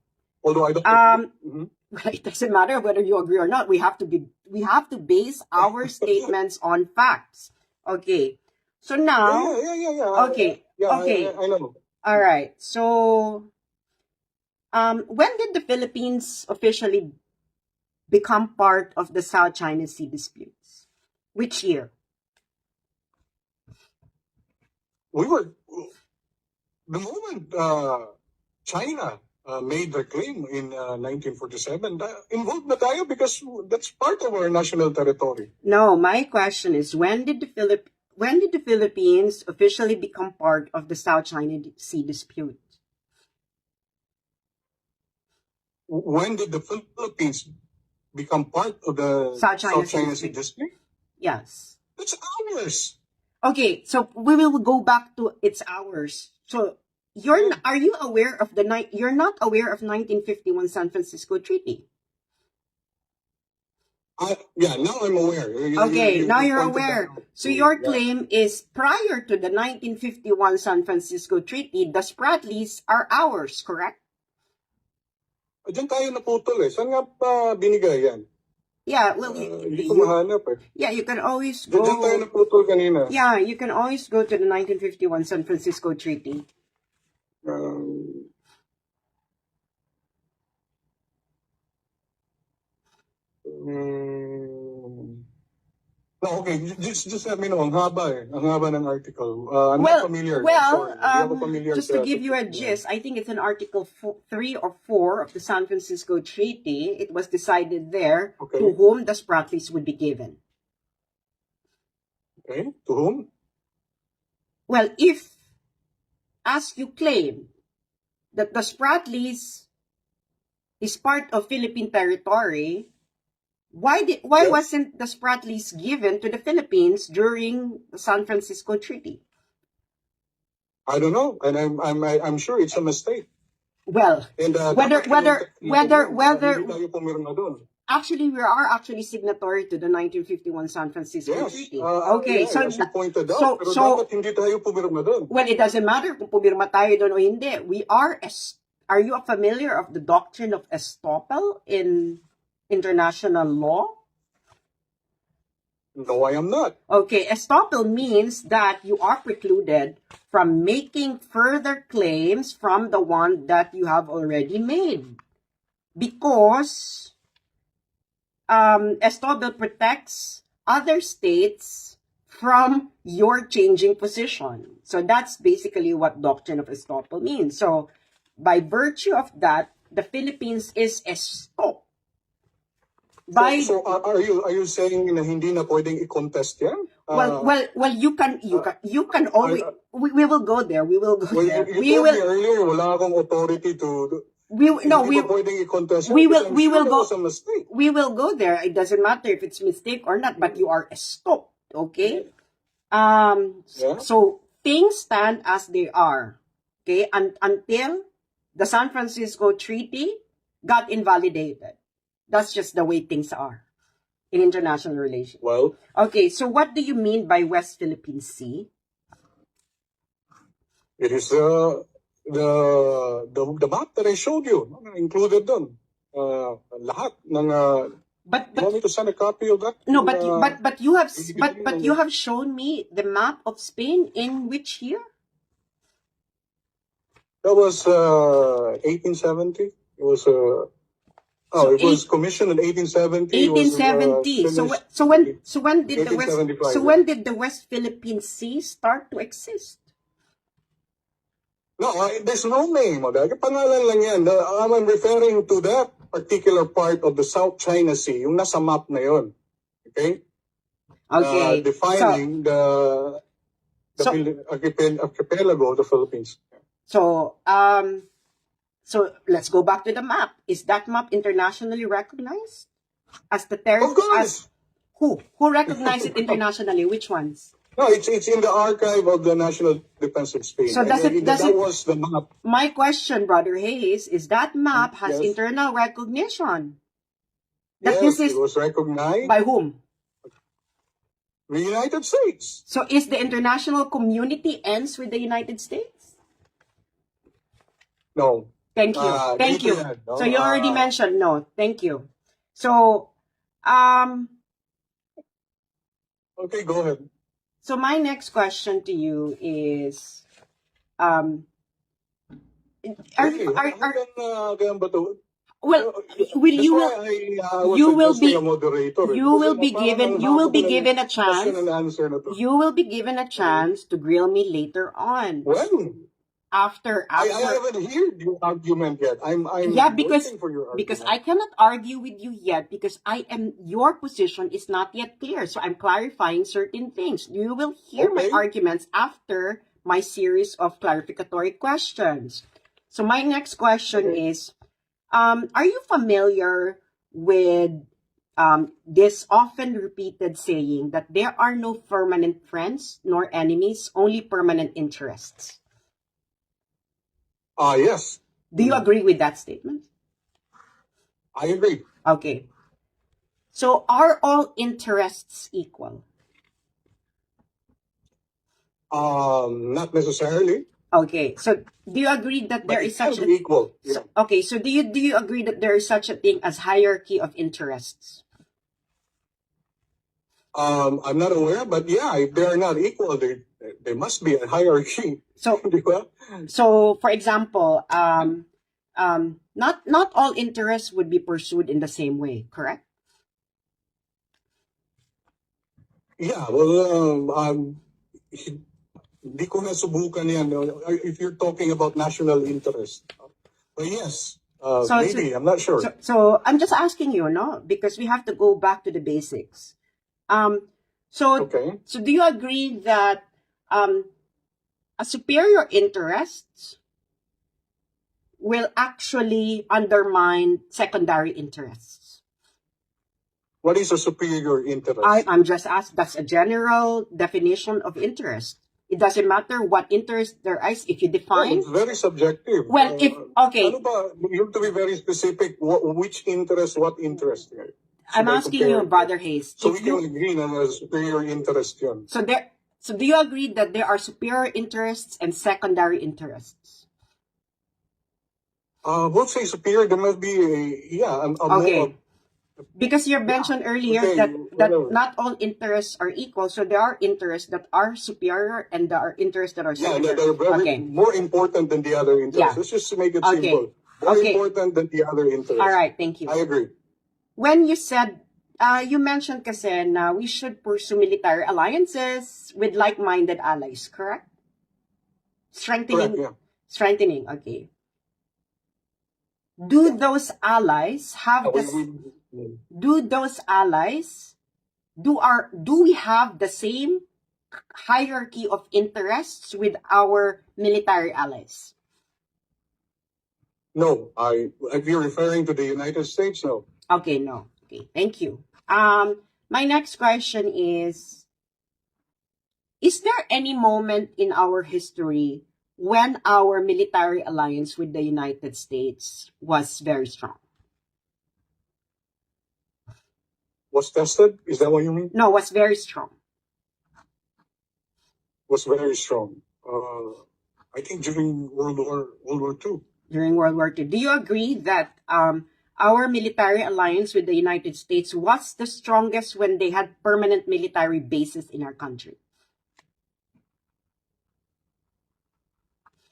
Although I don't agree. Well, it doesn't matter whether you agree or not. We have to base our statements on facts. Okay. So now, Yeah. okay. Yeah, Okay. I know. All right. So, when did the Philippines officially become part of the South China Sea disputes? Which year? The moment China made their claim in 1947, involved na tayo because that's part of our national territory. No, my question is when did the Philippines officially become part of the South China Sea dispute? When did the Philippines become part of the South China Sea dispute? Yes. It's ours. Okay, so we will go back to it's ours. So are you aware of you're not aware of 1951 San Francisco Treaty? Yeah, now I'm aware. Okay, now you're pointed aware. that out. So your Yeah. claim is prior to the 1951 San Francisco Treaty, the Spratlys are ours, correct? Diyan tayo naputol eh. Saan nga pa binigay yan? Yeah, well, Hindi ko mahanap eh. yeah, you can always go. Diyan tayo naputol kanina. Yeah, you can always go to the 1951 San Francisco Treaty. No, okay. Just let me know. Ang haba eh. Ang haba ng article. I'm not familiar. Well, Sorry. Hindi ako familiar just to sa- give you a gist, I think it's in Article 3 or 4 of the San Francisco Treaty. It was decided there Okay. to whom the Spratlys would be given. Okay, to whom? Well, if, as you claim, that the Spratlys is part of Philippine territory, why Yes. wasn't the Spratlys given to the Philippines during the San Francisco Treaty? I don't know, and I'm sure it's a mistake. Well, And whether hindi tayo pumirma doon. actually we are actually signatory to the 1951 San Francisco Yes. Treaty. Okay, Okay, so as you pointed out, so pero so dapat hindi tayo pumirma doon. well, it doesn't matter kung pumirma tayo doon o hindi. Are you familiar of the doctrine of estoppel in international law? No, I am not. Okay, estoppel means that you are precluded from making further claims from the one that you have already made. Because estoppel protects other states from your changing position. So that's basically what doctrine of estoppel means. So by virtue of that, the Philippines is estopped. So are you saying na hindi na pwedeng i-contest yan? Well, you can always, we will go there. We will go there. You told me earlier, wala akong authority to. Hindi pa pwedeng i-contest yan. We will go. It was a mistake. We will go there. It doesn't matter if it's mistake or not, but you are stopped. Okay. Yeah. So things stand as they are. Okay, until the San Francisco Treaty got invalidated. That's just the way things are in international relations. Well, okay, so what do you mean by West Philippine Sea? it is the map that I showed you, included doon. Lahat ng But you want me to send a copy of that? no, but you have shown me the map of Spain in which year? That was 1870. It was it was commissioned in 1870. 1870. So when did 1875, when did the West Philippine Sea start to exist? No, there's no name. Pangalan lang yan. I'm referring to that particular part of the South China Sea, yung nasa map na yon. Okay? Okay. Defining the archipelago of the Philippines. So let's go back to the map. Is that map internationally recognized as the Of course. Who recognized it internationally? Which ones? No, it's in the archive of the National Defense of Spain. So that was the map. My question, Brother Hayes, is that map has Yes. internal recognition? That Yes, this is it was recognized by whom? the United States. So is the international community ends with the United States? No. Thank you. Thank you. yan, no? So you already mentioned no. Thank you. So Okay, go ahead. so my next question to you is are Okay, hanggang ba to? well will That's you why I was you will suggesting be a moderator. you will be given a chance Question and answer na to. you will be given a chance to grill me later on When? after I haven't heard your argument yet. I'm yeah, because waiting for your argument. because I cannot argue with you yet because your position is not yet clear. So I'm clarifying certain things. You will hear my Okay. arguments after my series of clarificatory questions. So my next question is, are you familiar with this often repeated saying that there are no permanent friends nor enemies, only permanent interests? Yes, Do you agree with that statement? I agree. Okay. So are all interests equal? Not necessarily, Okay. So do you agree that but there it is can such be equal. Yeah. okay, so do you agree that there is such a thing as hierarchy of interests? I'm not aware, but yeah, if they are not equal, there must be a hierarchy. So Di ba? so for example, not all interests would be pursued in the same way, correct? Yeah, well, hindi ko nasubukan yan. If you're talking about national interest. But yes, maybe, I'm not sure. So I'm just asking you, no? Because we have to go back to the basics. So, Okay. so do you agree that a superior interest will actually undermine secondary interests? What is a superior interest? I'm just asked, that's a general definition of interest. It doesn't matter what interest there is if you Well, define. it's very subjective. Well, if, okay, Ano ba, you have to be very specific. Which interest, what interest? Should I'm I asking compare you, it? Brother Hayes, So if we can you, agree na superior interest yun. so do you agree that there are superior interests and secondary interests? We'll say superior, there must be a Okay. more, Because you mentioned earlier okay, that whatever. not all interests are equal, so there are interests that are superior and there are interests that are Yeah, superior. they're very Okay. more important than the other interests. Yeah. Let's just make it Okay. simple. More Okay. important than the other interests. All right, thank you. I agree. When you said, you mentioned kasi na we should pursue military alliances with like-minded allies, correct? Strengthening. Correct, yeah. Strengthening, okay. Do those allies have the do those allies do we have the same hierarchy of interests with our military allies? No, if you're referring to the United States, no. Okay, no. Okay, thank you. My next question is there any moment in our history when our military alliance with the United States was very strong? Was tested? Is that what you mean? No, was very strong. Was very strong. I think during World War II. During World War II. Do you agree that our military alliance with the United States was the strongest when they had permanent military bases in our country?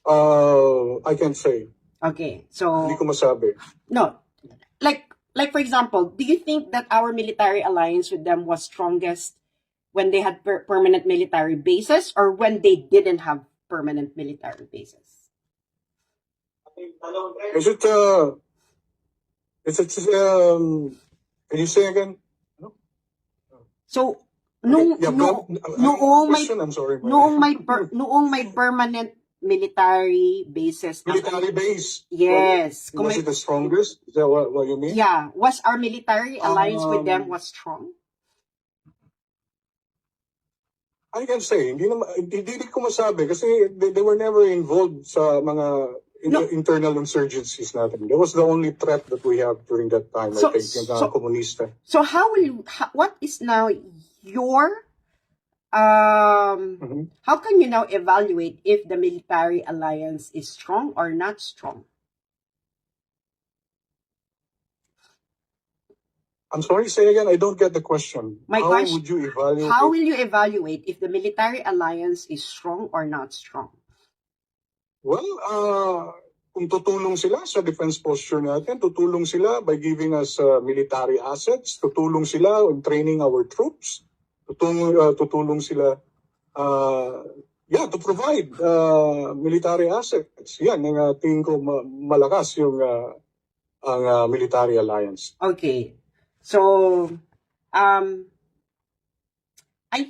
I can say. Okay, so Hindi ko masabi. no, like for example, do you think that our military alliance with them was strongest when they had permanent military bases or when they didn't have permanent military bases? Is it can you say again? So noong I'm sorry. noong may permanent military bases. Military base. Yes. Was it the strongest? Is that what you mean? Yeah. Was our military alliance with them was strong? I can say, hindi ko masabi kasi they were never involved sa mga internal insurgencies natin. That was the only threat that we have during that time, I think, yung komunista. So what is now your how can you now evaluate if the military alliance is strong or not strong? I'm sorry, say again, I don't get the question. How would you evaluate? How will you evaluate if the military alliance is strong or not strong? Well, kung tutulong sila sa defense posture natin, tutulong sila by giving us military assets, tutulong sila in training our troops, tutulong sila to provide military assets. Yan, ang tingin ko malakas yung ang military alliance. Okay. So, I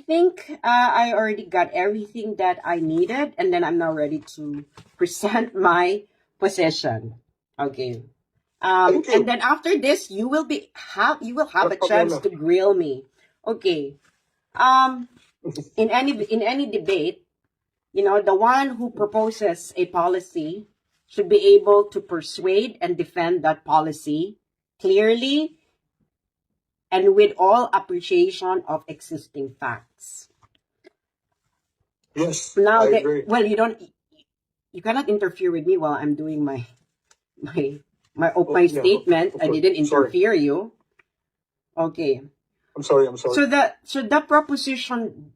think I already got everything that I needed, and then I'm now ready to present my position. Okay. And then after this, you will have a chance to grill me. Okay. In any debate, the one who proposes a policy should be able to persuade and defend that policy clearly and with all appreciation of existing facts. Yes, now, I agree. Well, you cannot interfere with me while I'm doing my opening statement. I didn't interfere you. Okay. I'm sorry. So the proposition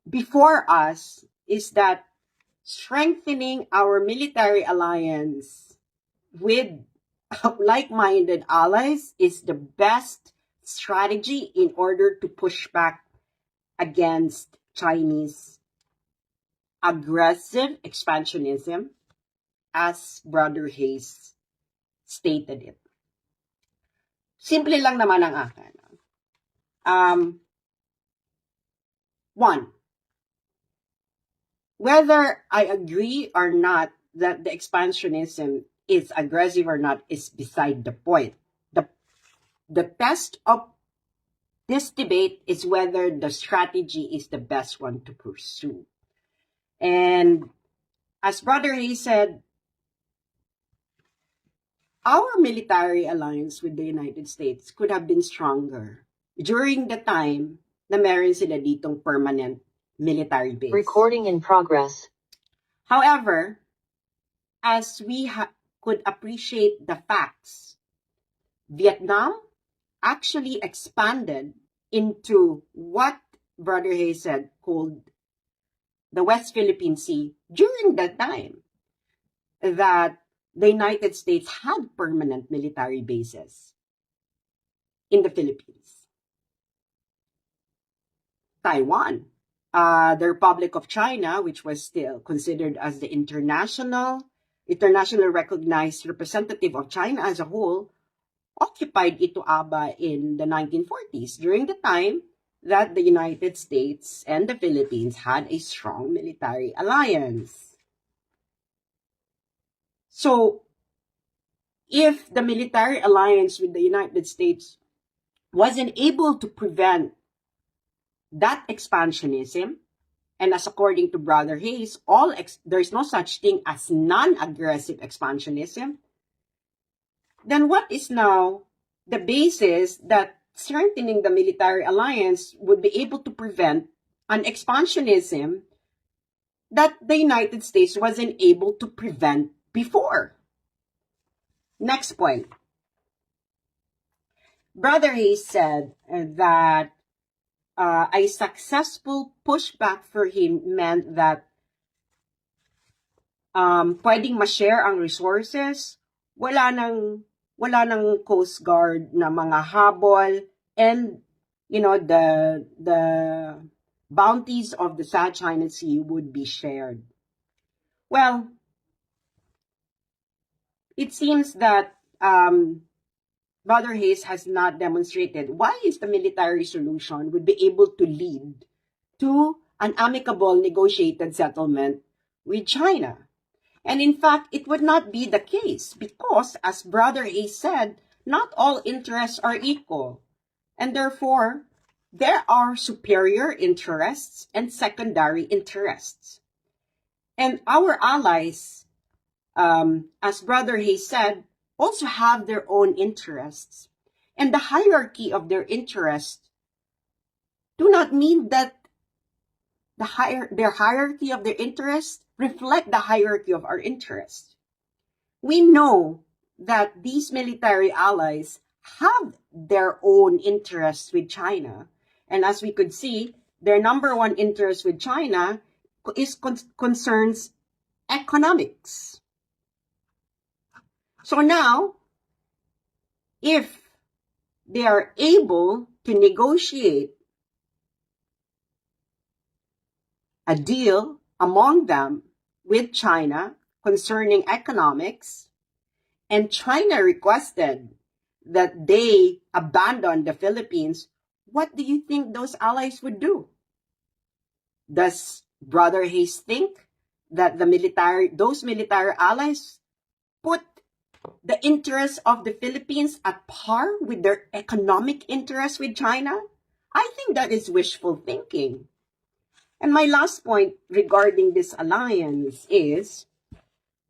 before us is that strengthening our military alliance with like-minded allies is the best strategy in order to push back against Chinese aggressive expansionism, as Brother Hayes stated it. Simple lang naman ang akin. One, whether I agree or not that the expansionism is aggressive or not is beside the point. The test of this debate is whether the strategy is the best one to pursue. And as Brother Hayes said, our military alliance with the United States could have been stronger during the time na meron sila ditong permanent military base. Recording in progress. However, as we could appreciate the facts, Vietnam actually expanded into what Brother Hayes said called the West Philippine Sea during the time that the United States had permanent military bases in the Philippines. Taiwan, the Republic of China, which was still considered as the internationally recognized representative of China as a whole, occupied Ito Aba in the 1940s, during the time that the United States and the Philippines had a strong military alliance. So, if the military alliance with the United States wasn't able to prevent that expansionism, and as according to Brother Hayes, there's no such thing as non-aggressive expansionism, then what is now the basis that strengthening the military alliance would be able to prevent an expansionism that the United States wasn't able to prevent before? Next point. Brother Hayes said that a successful pushback for him meant that pwedeng ma-share ang resources, wala nang Coast Guard na mga habol, and the bounties of the South China Sea would be shared. Well, it seems that Brother Hayes has not demonstrated why is the military solution would be able to lead to an amicable negotiated settlement with China. And in fact, it would not be the case because, as Brother Hayes said, not all interests are equal. And therefore, there are superior interests and secondary interests. And our allies, as Brother Hayes said, also have their own interests. And the hierarchy of their interests do not mean that their hierarchy of their interests reflect the hierarchy of our interests. We know that these military allies have their own interests with China. And as we could see, their number one interest with China concerns economics. So now, if they are able to negotiate a deal among them with China concerning economics, and China requested that they abandon the Philippines, what do you think those allies would do? Does Brother Hayes think that those military allies put the interests of the Philippines at par with their economic interests with China? I think that is wishful thinking. And my last point regarding this alliance is,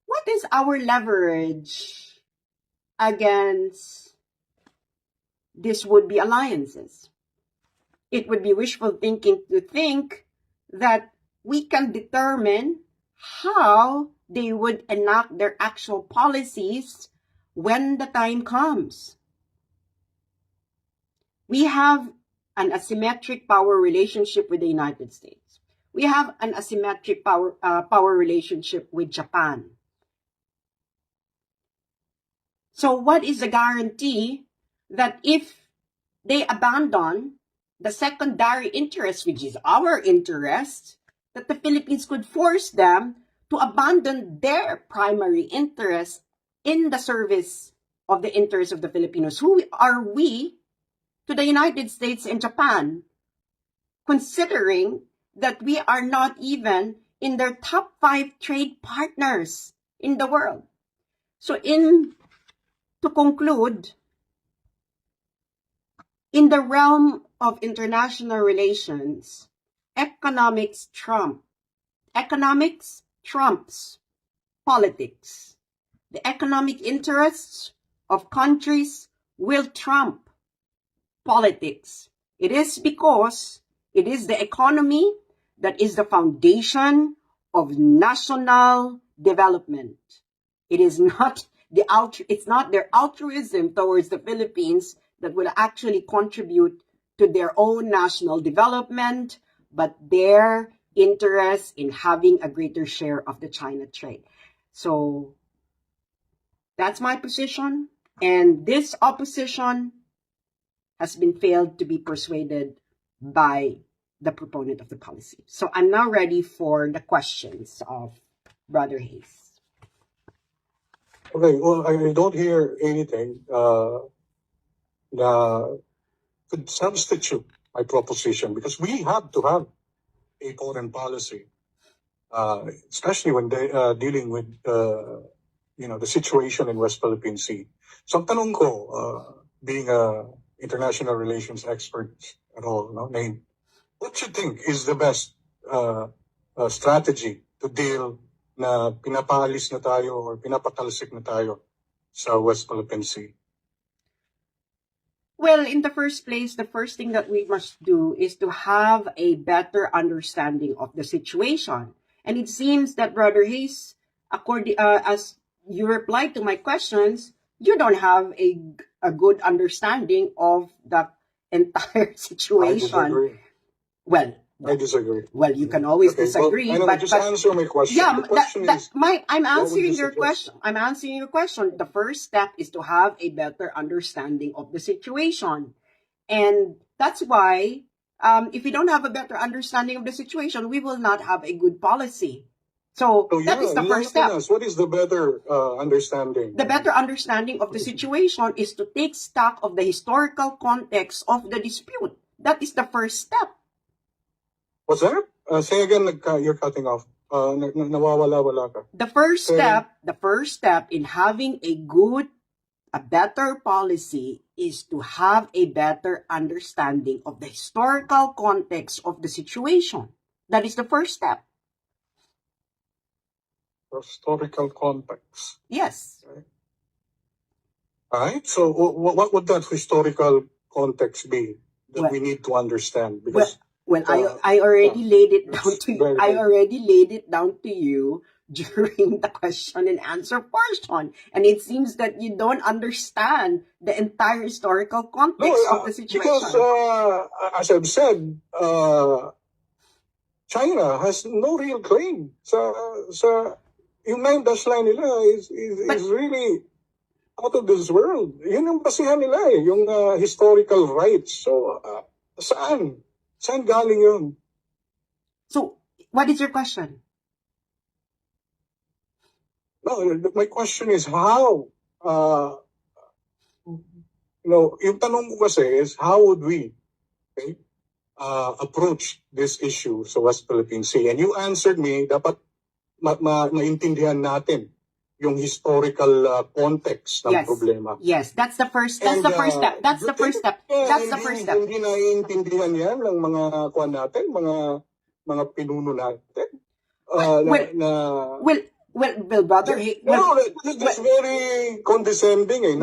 what is our leverage against these would-be alliances? It would be wishful thinking to think that we can determine how they would enact their actual policies when the time comes. We have an asymmetric power relationship with the United States. We have an asymmetric power relationship with Japan. So what is the guarantee that if they abandon the secondary interest, which is our interest, that the Philippines could force them to abandon their primary interest in the service of the interests of the Filipinos? Who are we to the United States and Japan, considering that we are not even in their top 5 trade partners in the world. So to conclude, in the realm of international relations, economics trumps politics. The economic interests of countries will trump politics. It is because it is the economy that is the foundation of national development. It is not it's not their altruism towards the Philippines that will actually contribute to their own national development, but their interest in having a greater share of the China trade. So that's my position, and this opposition has been failed to be persuaded by the proponent of the policy. So I'm now ready for the questions of Brother Hayes. Okay, well, I don't hear anything that could substitute my proposition, because we have to have a foreign policy, especially when they dealing with the situation in West Philippine Sea. So ang tanong ko, being a international relations expert at all, no, Nain, what do you think is the best strategy to deal na pinapaalis na tayo or pinapatalsik na tayo sa West Philippine Sea? Well, in the first place, the first thing that we must do is to have a better understanding of the situation. And it seems that Brother Hayes, as you replied to my questions, you don't have a good understanding of the entire situation. I disagree. Well, I disagree. Well, you can always disagree, well, but just answer my question. yeah, The question is, I'm what would answering you your suggest? question. I'm answering your question. The first step is to have a better understanding of the situation, and that's why, if we don't have a better understanding of the situation, we will not have a good policy. So that is the first step. What is the better understanding? The better understanding of the situation is to take stock of the historical context of the dispute. That is the first step. What's that? Say again, you're cutting off. Nawawala-wala ka. The first step in having a better policy is to have a better understanding of the historical context of the situation. That is the first step. Historical context. Yes. All right. So what would that historical context be that Well- we need to understand? Because Well, I already laid it down to you. very I good. already laid it down to you during the question and answer portion, and it seems that you don't understand the entire historical context of the situation. because as I've said, China has no real claim sa yung main dash line nila is really out of this world. Yun yung basihan nila yung historical rights. So saan galing yun? So, what is your question? No, my question is how, yung tanong ko kasi is how would we approach this issue sa West Philippine Sea? And you answered me, dapat maintindihan natin yung historical context ng problema. Yes, that's the first step. That's the first step. Hindi naiintindihan yan ng mga kuwan natin, mga pinuno natin. Well, brother, That's very condescending I'm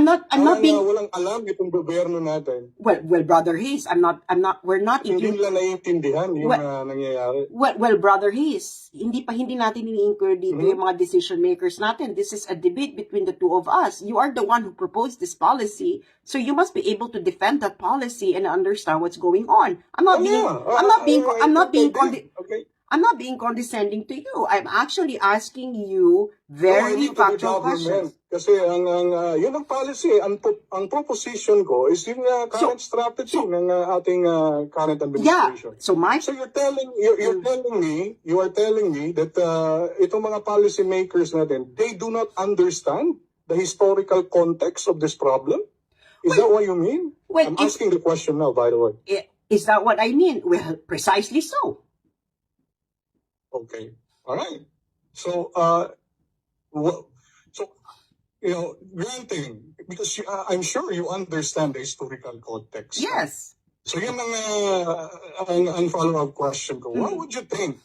not being. walang alam itong gobyerno natin. Well, brother Hayes, we're not Hindi nila naiintindihan yung nangyayari. Well, brother Hayes, hindi natin ini-include dito yung mga decision makers natin. This is a debate between the two of us. You are the one who proposed this policy, so you must be able to defend that policy and understand what's going on. I'm not being condescending to you. I'm actually asking you very factual questions. Kasi yun ang policy. Ang proposition ko is yung current strategy ng ating current administration. Yeah. So you're telling me that itong mga policy makers natin, they do not understand the historical context of this problem? Is that what you mean? I'm asking the question now, by the way. Is that what I mean? Well, precisely so. Okay. All right. So, so, granting, because I'm sure you understand the historical context. No? Yes. So, yun ang follow-up question ko. What would you think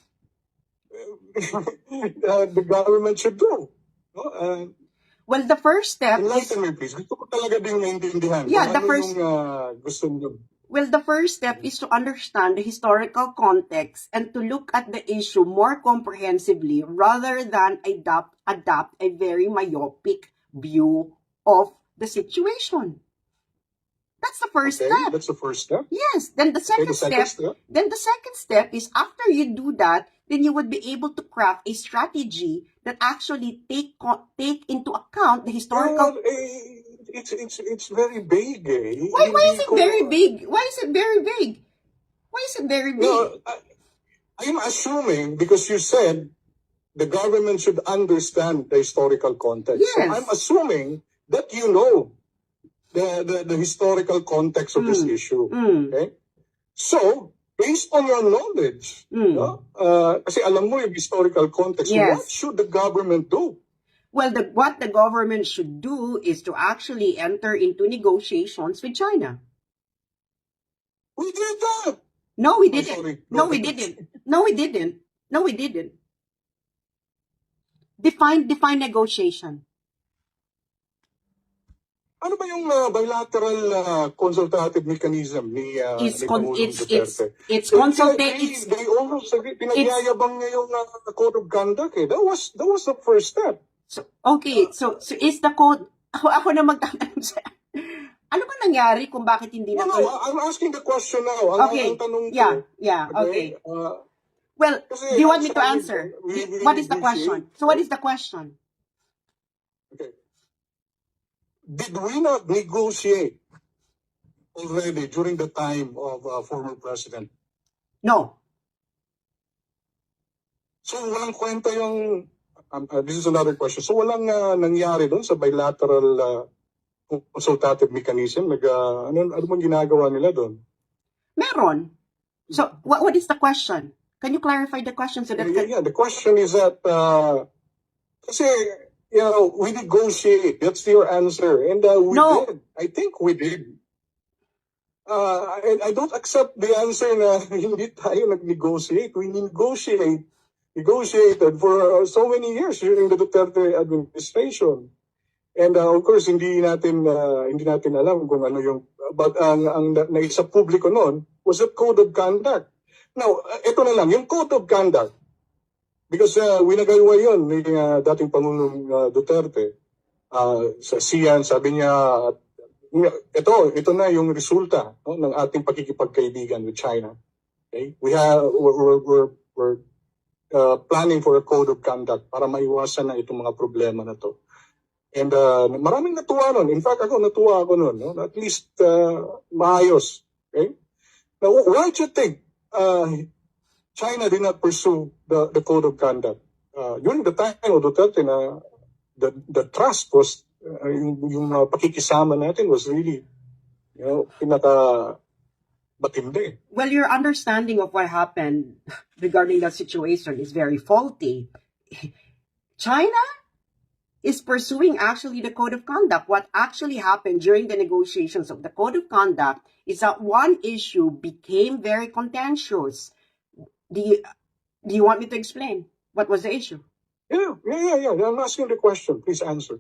the government should do? No? Well, the first step is, Enlighten me, please. Gusto ko talaga din maintindihan Yeah, kung the ano first- yung gusto nyo. well, the first step is to understand the historical context and to look at the issue more comprehensively rather than adopt a very myopic view of the situation. That's the first Okay, step. that's the first step. Yes. Then the Okay, second the second step. Then the second step is after you do that, then you would be able to craft a strategy that actually take into account the historical. Well, it's very vague. Eh. Why is Hindi it ko- very big? Why is it very big? Why is it very big? No, I'm assuming because you said the government should understand the historical context. So Yes. I'm assuming that you know the historical context of this issue. Okay? So, based on your knowledge, no? Kasi alam mo yung historical context, Yes. what should the government do? Well, what the government should do is to actually enter into negotiations with China. We did that. No, we I'm didn't. sorry. No, we didn't. No, we didn't. No, we didn't. Define negotiation. Ano ba yung bilateral consultative mechanism ni Pangulong Duterte? It's consultative. They almost pinagyayabang niya yung code of conduct. Eh. That was the first step. So, okay, so is the code, ako na magtatanong sa, ano ba nangyari kung bakit hindi na? No, I'm asking the question now. Ang tanong ko, okay. okay. Well, Kasi do you want me to sabi- answer? we What is the negotiate. question? So what is the question? Okay. Did we not negotiate already during the time of former president? No. So walang kwenta yung, this is another question. So walang nangyari doon sa bilateral consultative mechanism? Ano bang ginagawa nila doon? Meron. So what is the question? Can you clarify the question so that Yeah, the question is that, kasi, we negotiate. That's your answer. And we No. did. I think we did. I don't accept the answer na hindi tayo nag-negotiate. We negotiated for so many years during the Duterte administration. And of course, hindi natin alam kung ano yung, but ang naisa publiko noon was the code of conduct. Now, ito na lang, yung code of conduct. Because winagawa yun ni dating Pangulong Duterte. Sa SIAN, sabi niya, ito na yung resulta ng ating pakikipagkaibigan with China. Okay? We're planning for a code of conduct para maiwasan na itong mga problema na to. And maraming natuwa nun. In fact, natuwa ako nun. No? At least maayos. Okay? Now, why do you think China did not pursue the code of conduct? During the time of Duterte na the trust was, yung pakikisama natin was really, pinaka-batindi. Well, your understanding of what happened regarding that situation is very faulty. China is pursuing actually the code of conduct. What actually happened during the negotiations of the code of conduct is that one issue became very contentious. Do you want me to explain what was the issue? Yeah. I'm asking the question. Please answer.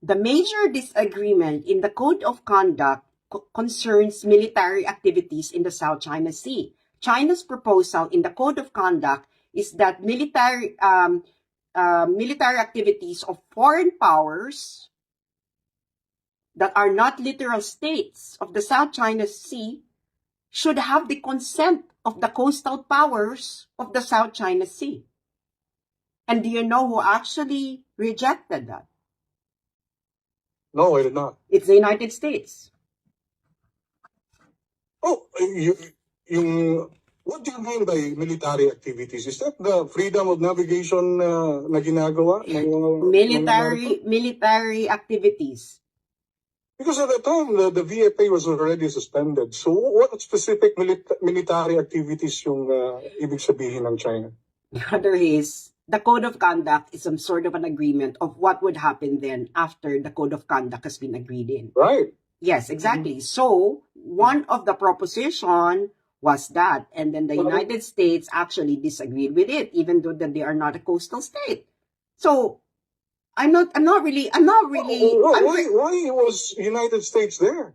The major disagreement in the code of conduct concerns military activities in the South China Sea. China's proposal in the code of conduct is that military activities of foreign powers that are not literal states of the South China Sea should have the consent of the coastal powers of the South China Sea. And do you know who actually rejected that? No, I did not. It's the United States. Oh, what do you mean by military activities? Is that the freedom of navigation na ginagawa? Military activities. Because at the time, the VFA was already suspended. So what specific military activities yung ibig sabihin ng China? Brother Hayes, the code of conduct is some sort of an agreement of what would happen then after the code of conduct has been agreed in. Right. Yes, exactly. So one of the proposition was that, and then the United States actually disagreed with it, even though that they are not a coastal state. So I'm not really. Why was United States there?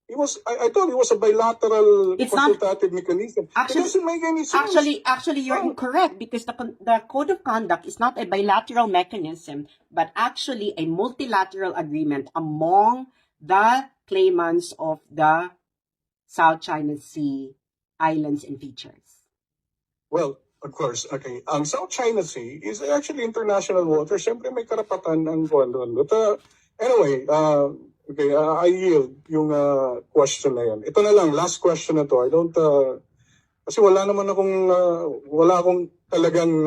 I thought it was a bilateral It's not- consultative mechanism. Actually- It doesn't make any sense. Actually, you're incorrect because the code of conduct is not a bilateral mechanism, but actually a multilateral agreement among the claimants of the South China Sea islands and features. Well, of course, okay. Ang South China Sea is actually international water. Siyempre may karapatan ang kuwan doon. But anyway, okay, I yield yung question na yan. Ito na lang, last question na to. I don't, kasi wala akong talagang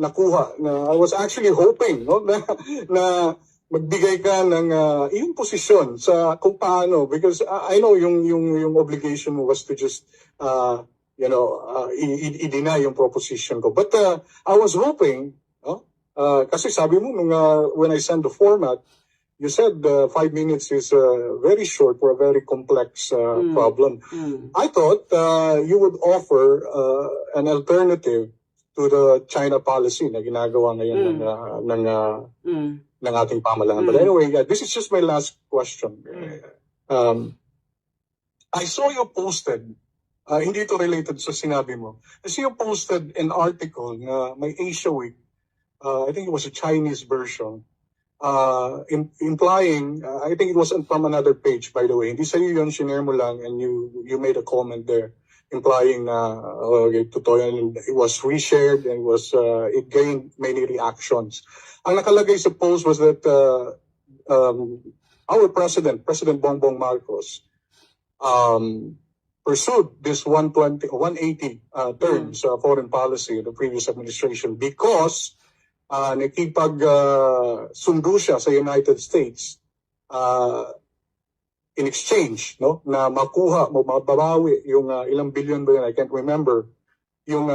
nakuha. I was actually hoping, no, na magbigay ka ng iyong posisyon sa kung paano, because I know yung obligation mo was to just i-deny yung proposition ko. But I was hoping, kasi sabi mo when I sent the format, you said 5 minutes is very short for a very complex problem. I thought you would offer an alternative to the China policy na ginagawa ngayon ng ating pamahalaan. But anyway, this is just my last question. I saw you posted, hindi ito related sa sinabi mo. I see you posted an article na may Asia Week, I think it was a Chinese version, implying, I think it was from another page, by the way. Hindi sa'yo yun, shinare mo lang, and you made a comment there, implying na totoo yan, it was reshared and it gained many reactions. Ang nakalagay sa post was that our President Bongbong Marcos, pursued this 180 terms foreign policy of the previous administration because nakipag-sundo siya sa United States in exchange, no, na mababawi yung ilang billion ba yun, I can't remember, yung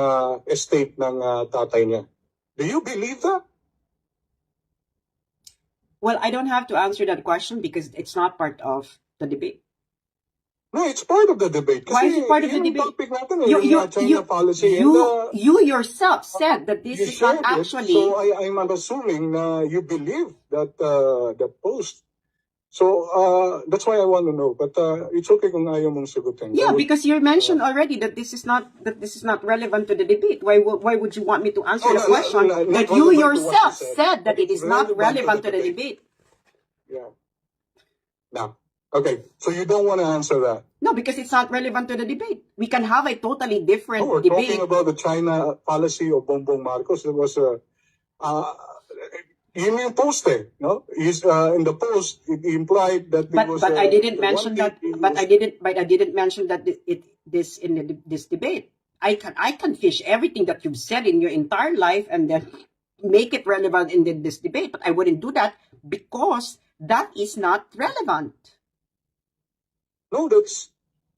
estate ng tatay niya. Do you believe that? Well, I don't have to answer that question because it's not part of the debate. No, it's part of the debate. Why is it part of the debate? Topic natin, yung China policy. You yourself said that this is not actually... So I'm assuming na you believe that post. So that's why I want to know. But it's okay kung ayaw mong sagutin. Yeah, because you mentioned already that this is not relevant to the debate. Why would you want me to answer the question that you yourself said that it is not relevant to the debate? Yeah. Now, okay, so you don't want to answer that. No, because it's not relevant to the debate. We can have a totally different we're debate. Talking about the China policy of Bongbong Marcos. There was yun yung post no? In the post, it implied that But I didn't mention that. But I didn't mention that this in this debate. I can fish everything that you've said in your entire life and then make it relevant in this debate. But I wouldn't do that because that is not relevant. No, that's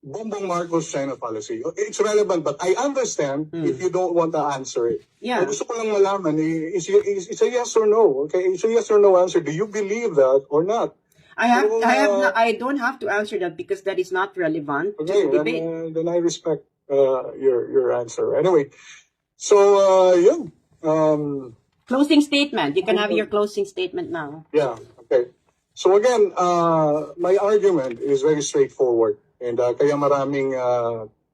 Bongbong Marcos China policy. It's relevant, but I understand if you don't want to answer it. Yeah. Gusto ko lang malaman, it's a yes or no. Okay, it's a yes or no answer. Do you believe that or not? I don't have to answer that because that is not relevant to the debate. Then I respect your answer. Anyway, so yun. Closing statement. You can have your closing statement now. Yeah. Okay. So again, my argument is very straightforward. And kaya maraming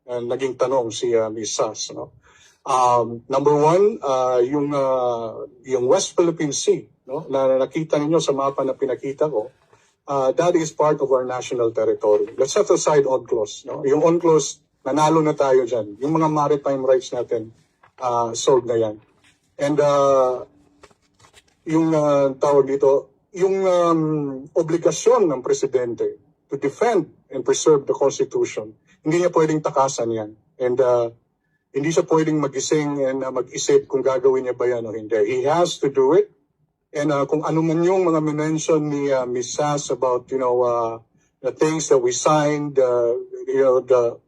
naging tanong si Ms. Sas. No? Number one, yung West Philippine Sea, no? Na nakita ninyo sa mapa na pinakita ko, that is part of our national territory. Let's set aside UNCLOS. No? Yung UNCLOS, nanalo na tayo dyan. Yung mga maritime rights natin, sold na yan. And yung tawag dito, yung obligasyon ng presidente to defend and preserve the Constitution, hindi niya pwedeng takasan yan. And hindi siya pwedeng magising and mag-isip kung gagawin niya ba yan o hindi. He has to do it. And kung ano man yung mga mention ni Ms. Sas about, the things that we signed, the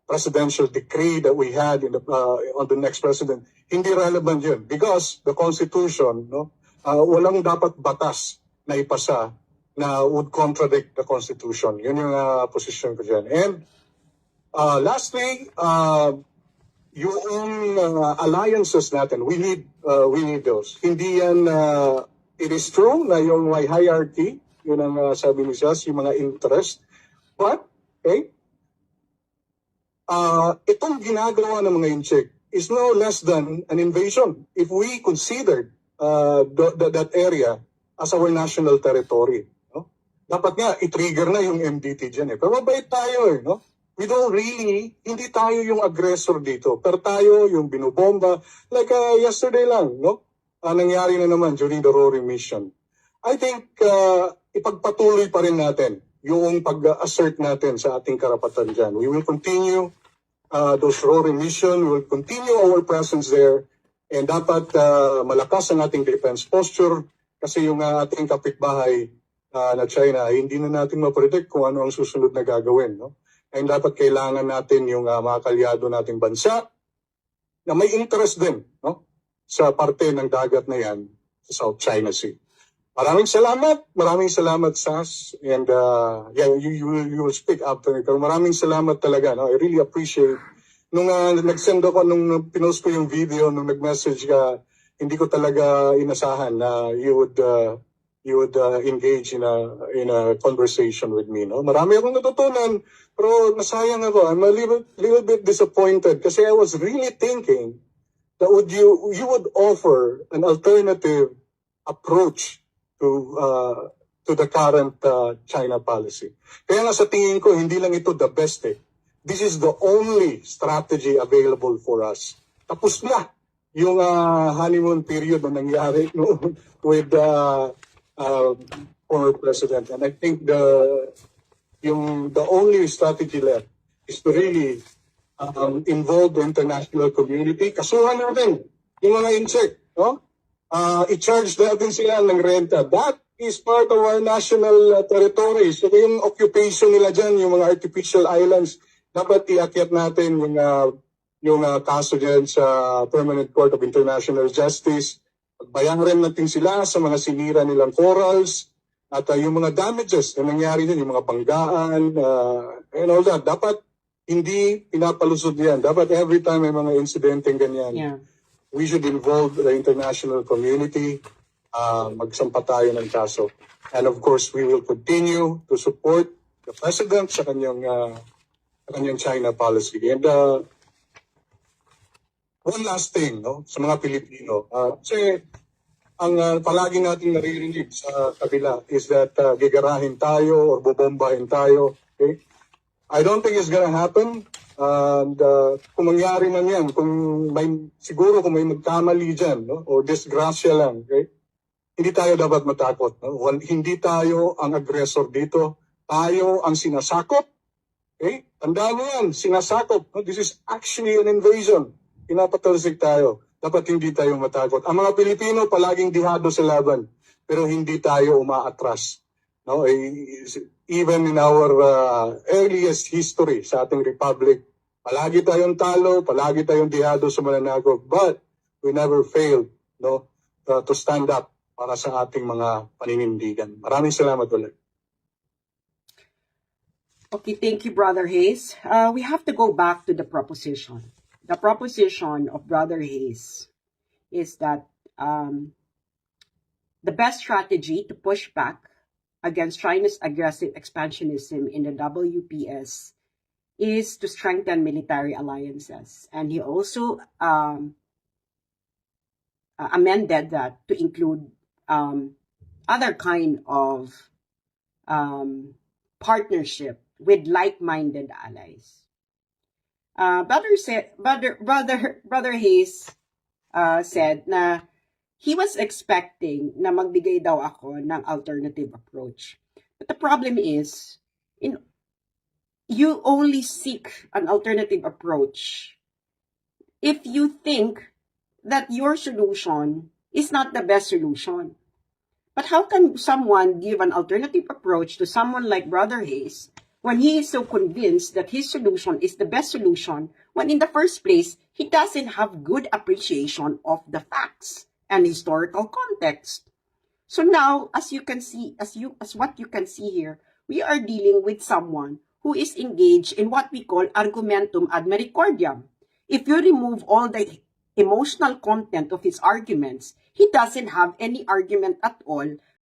presidential decree that we had on the next president, hindi relevant yun because the Constitution, no, walang dapat batas na ipasa na would contradict the Constitution. Yun yung position ko dyan. And lastly, yung alliances natin, we need those. Hindi yan, it is true na yung may hierarchy, yun ang sabi ni Jess, yung mga interest. But, okay, itong ginagawa ng mga incheck is no less than an invasion if we considered that area as our national territory. No? Dapat nga, i-trigger na yung MDT dyan. Pero mabait tayo. No? We don't really, hindi tayo yung aggressor dito. Pero tayo yung binubomba. Like yesterday lang, no? Nangyari na naman during the Rory mission. I think ipagpatuloy pa rin natin yung pag-assert natin sa ating karapatan dyan. We will continue those Rory mission. We will continue our presence there. And dapat malakas ang ating defense posture kasi yung ating kapitbahay na China, hindi na natin mapredict kung ano ang susunod na gagawin. No? And dapat kailangan natin yung mga kalyado nating bansa na may interest din, no? Sa parte ng dagat na yan sa South China Sea. Maraming salamat Sas, and yeah, you will speak after me. Pero maraming salamat talaga, no? I really appreciate. Nung nag-send ako, nung pinost ko yung video, nung nag-message ka, hindi ko talaga inasahan na you would engage in a conversation with me, no? Marami akong natutunan, pero nasayang ako. I'm a little bit disappointed kasi I was really thinking that you would offer an alternative approach to the current China policy. Kaya nga sa tingin ko, hindi lang ito the best. This is the only strategy available for us. Tapos na yung honeymoon period na nangyari with former president. And I think the only strategy left is to really involve the international community. Kasuhan natin yung mga insect, no? I-charge natin sila ng renta. That is part of our national territory. So yung occupation nila dyan, yung mga artificial islands, dapat iakyat natin yung kaso dyan sa Permanent Court of International Justice. Pagbayaran natin sila sa mga sinira nilang corals at yung mga damages na nangyari dyan, yung mga banggaan and all that. Dapat hindi pinapalusod yan. Dapat every time may mga insidente ganyan, we should involve the international community, magsampa tayo ng kaso. And of course, we will continue to support the President sa kanyang China policy. And one last thing, no, sa mga Pilipino. Kasi ang palagi natin naririnig sa kabila is that gigarahin tayo or bobombahin tayo. Okay? I don't think it's gonna happen. And kung mangyari man yan, siguro kung may magkamali dyan, no, o disgrasya lang, okay? Hindi tayo dapat matakot. No? Hindi tayo ang aggressor dito. Tayo ang sinasakop. Okay? Tandaan mo yan, sinasakop. No? This is actually an invasion. Pinapatalsik tayo. Dapat hindi tayo matakot. Ang mga Pilipino palaging dihado sa laban, pero hindi tayo umaatras. No? Even in our earliest history sa ating republic, palagi tayong talo, palagi tayong dihado sa mananakop, but we never failed, no, to stand up para sa ating mga paninindigan. Maraming salamat ulit. Okay, thank you, Brother Hayes. We have to go back to the proposition. The proposition of Brother Hayes is that the best strategy to push back against China's aggressive expansionism in the WPS is to strengthen military alliances. And he also amended that to include other kind of partnership with like-minded allies. Brother Hayes said na he was expecting na magbigay daw ako ng alternative approach. But the problem is, you only seek an alternative approach if you think that your solution is not the best solution. But how can someone give an alternative approach to someone like Brother Hayes when he is so convinced that his solution is the best solution, when in the first place, he doesn't have good appreciation of the facts and historical context. So now, as you can see, as what you can see here, we are dealing with someone who is engaged in what we call argumentum ad misericordiam. If you remove all the emotional content of his arguments, he doesn't have any argument at all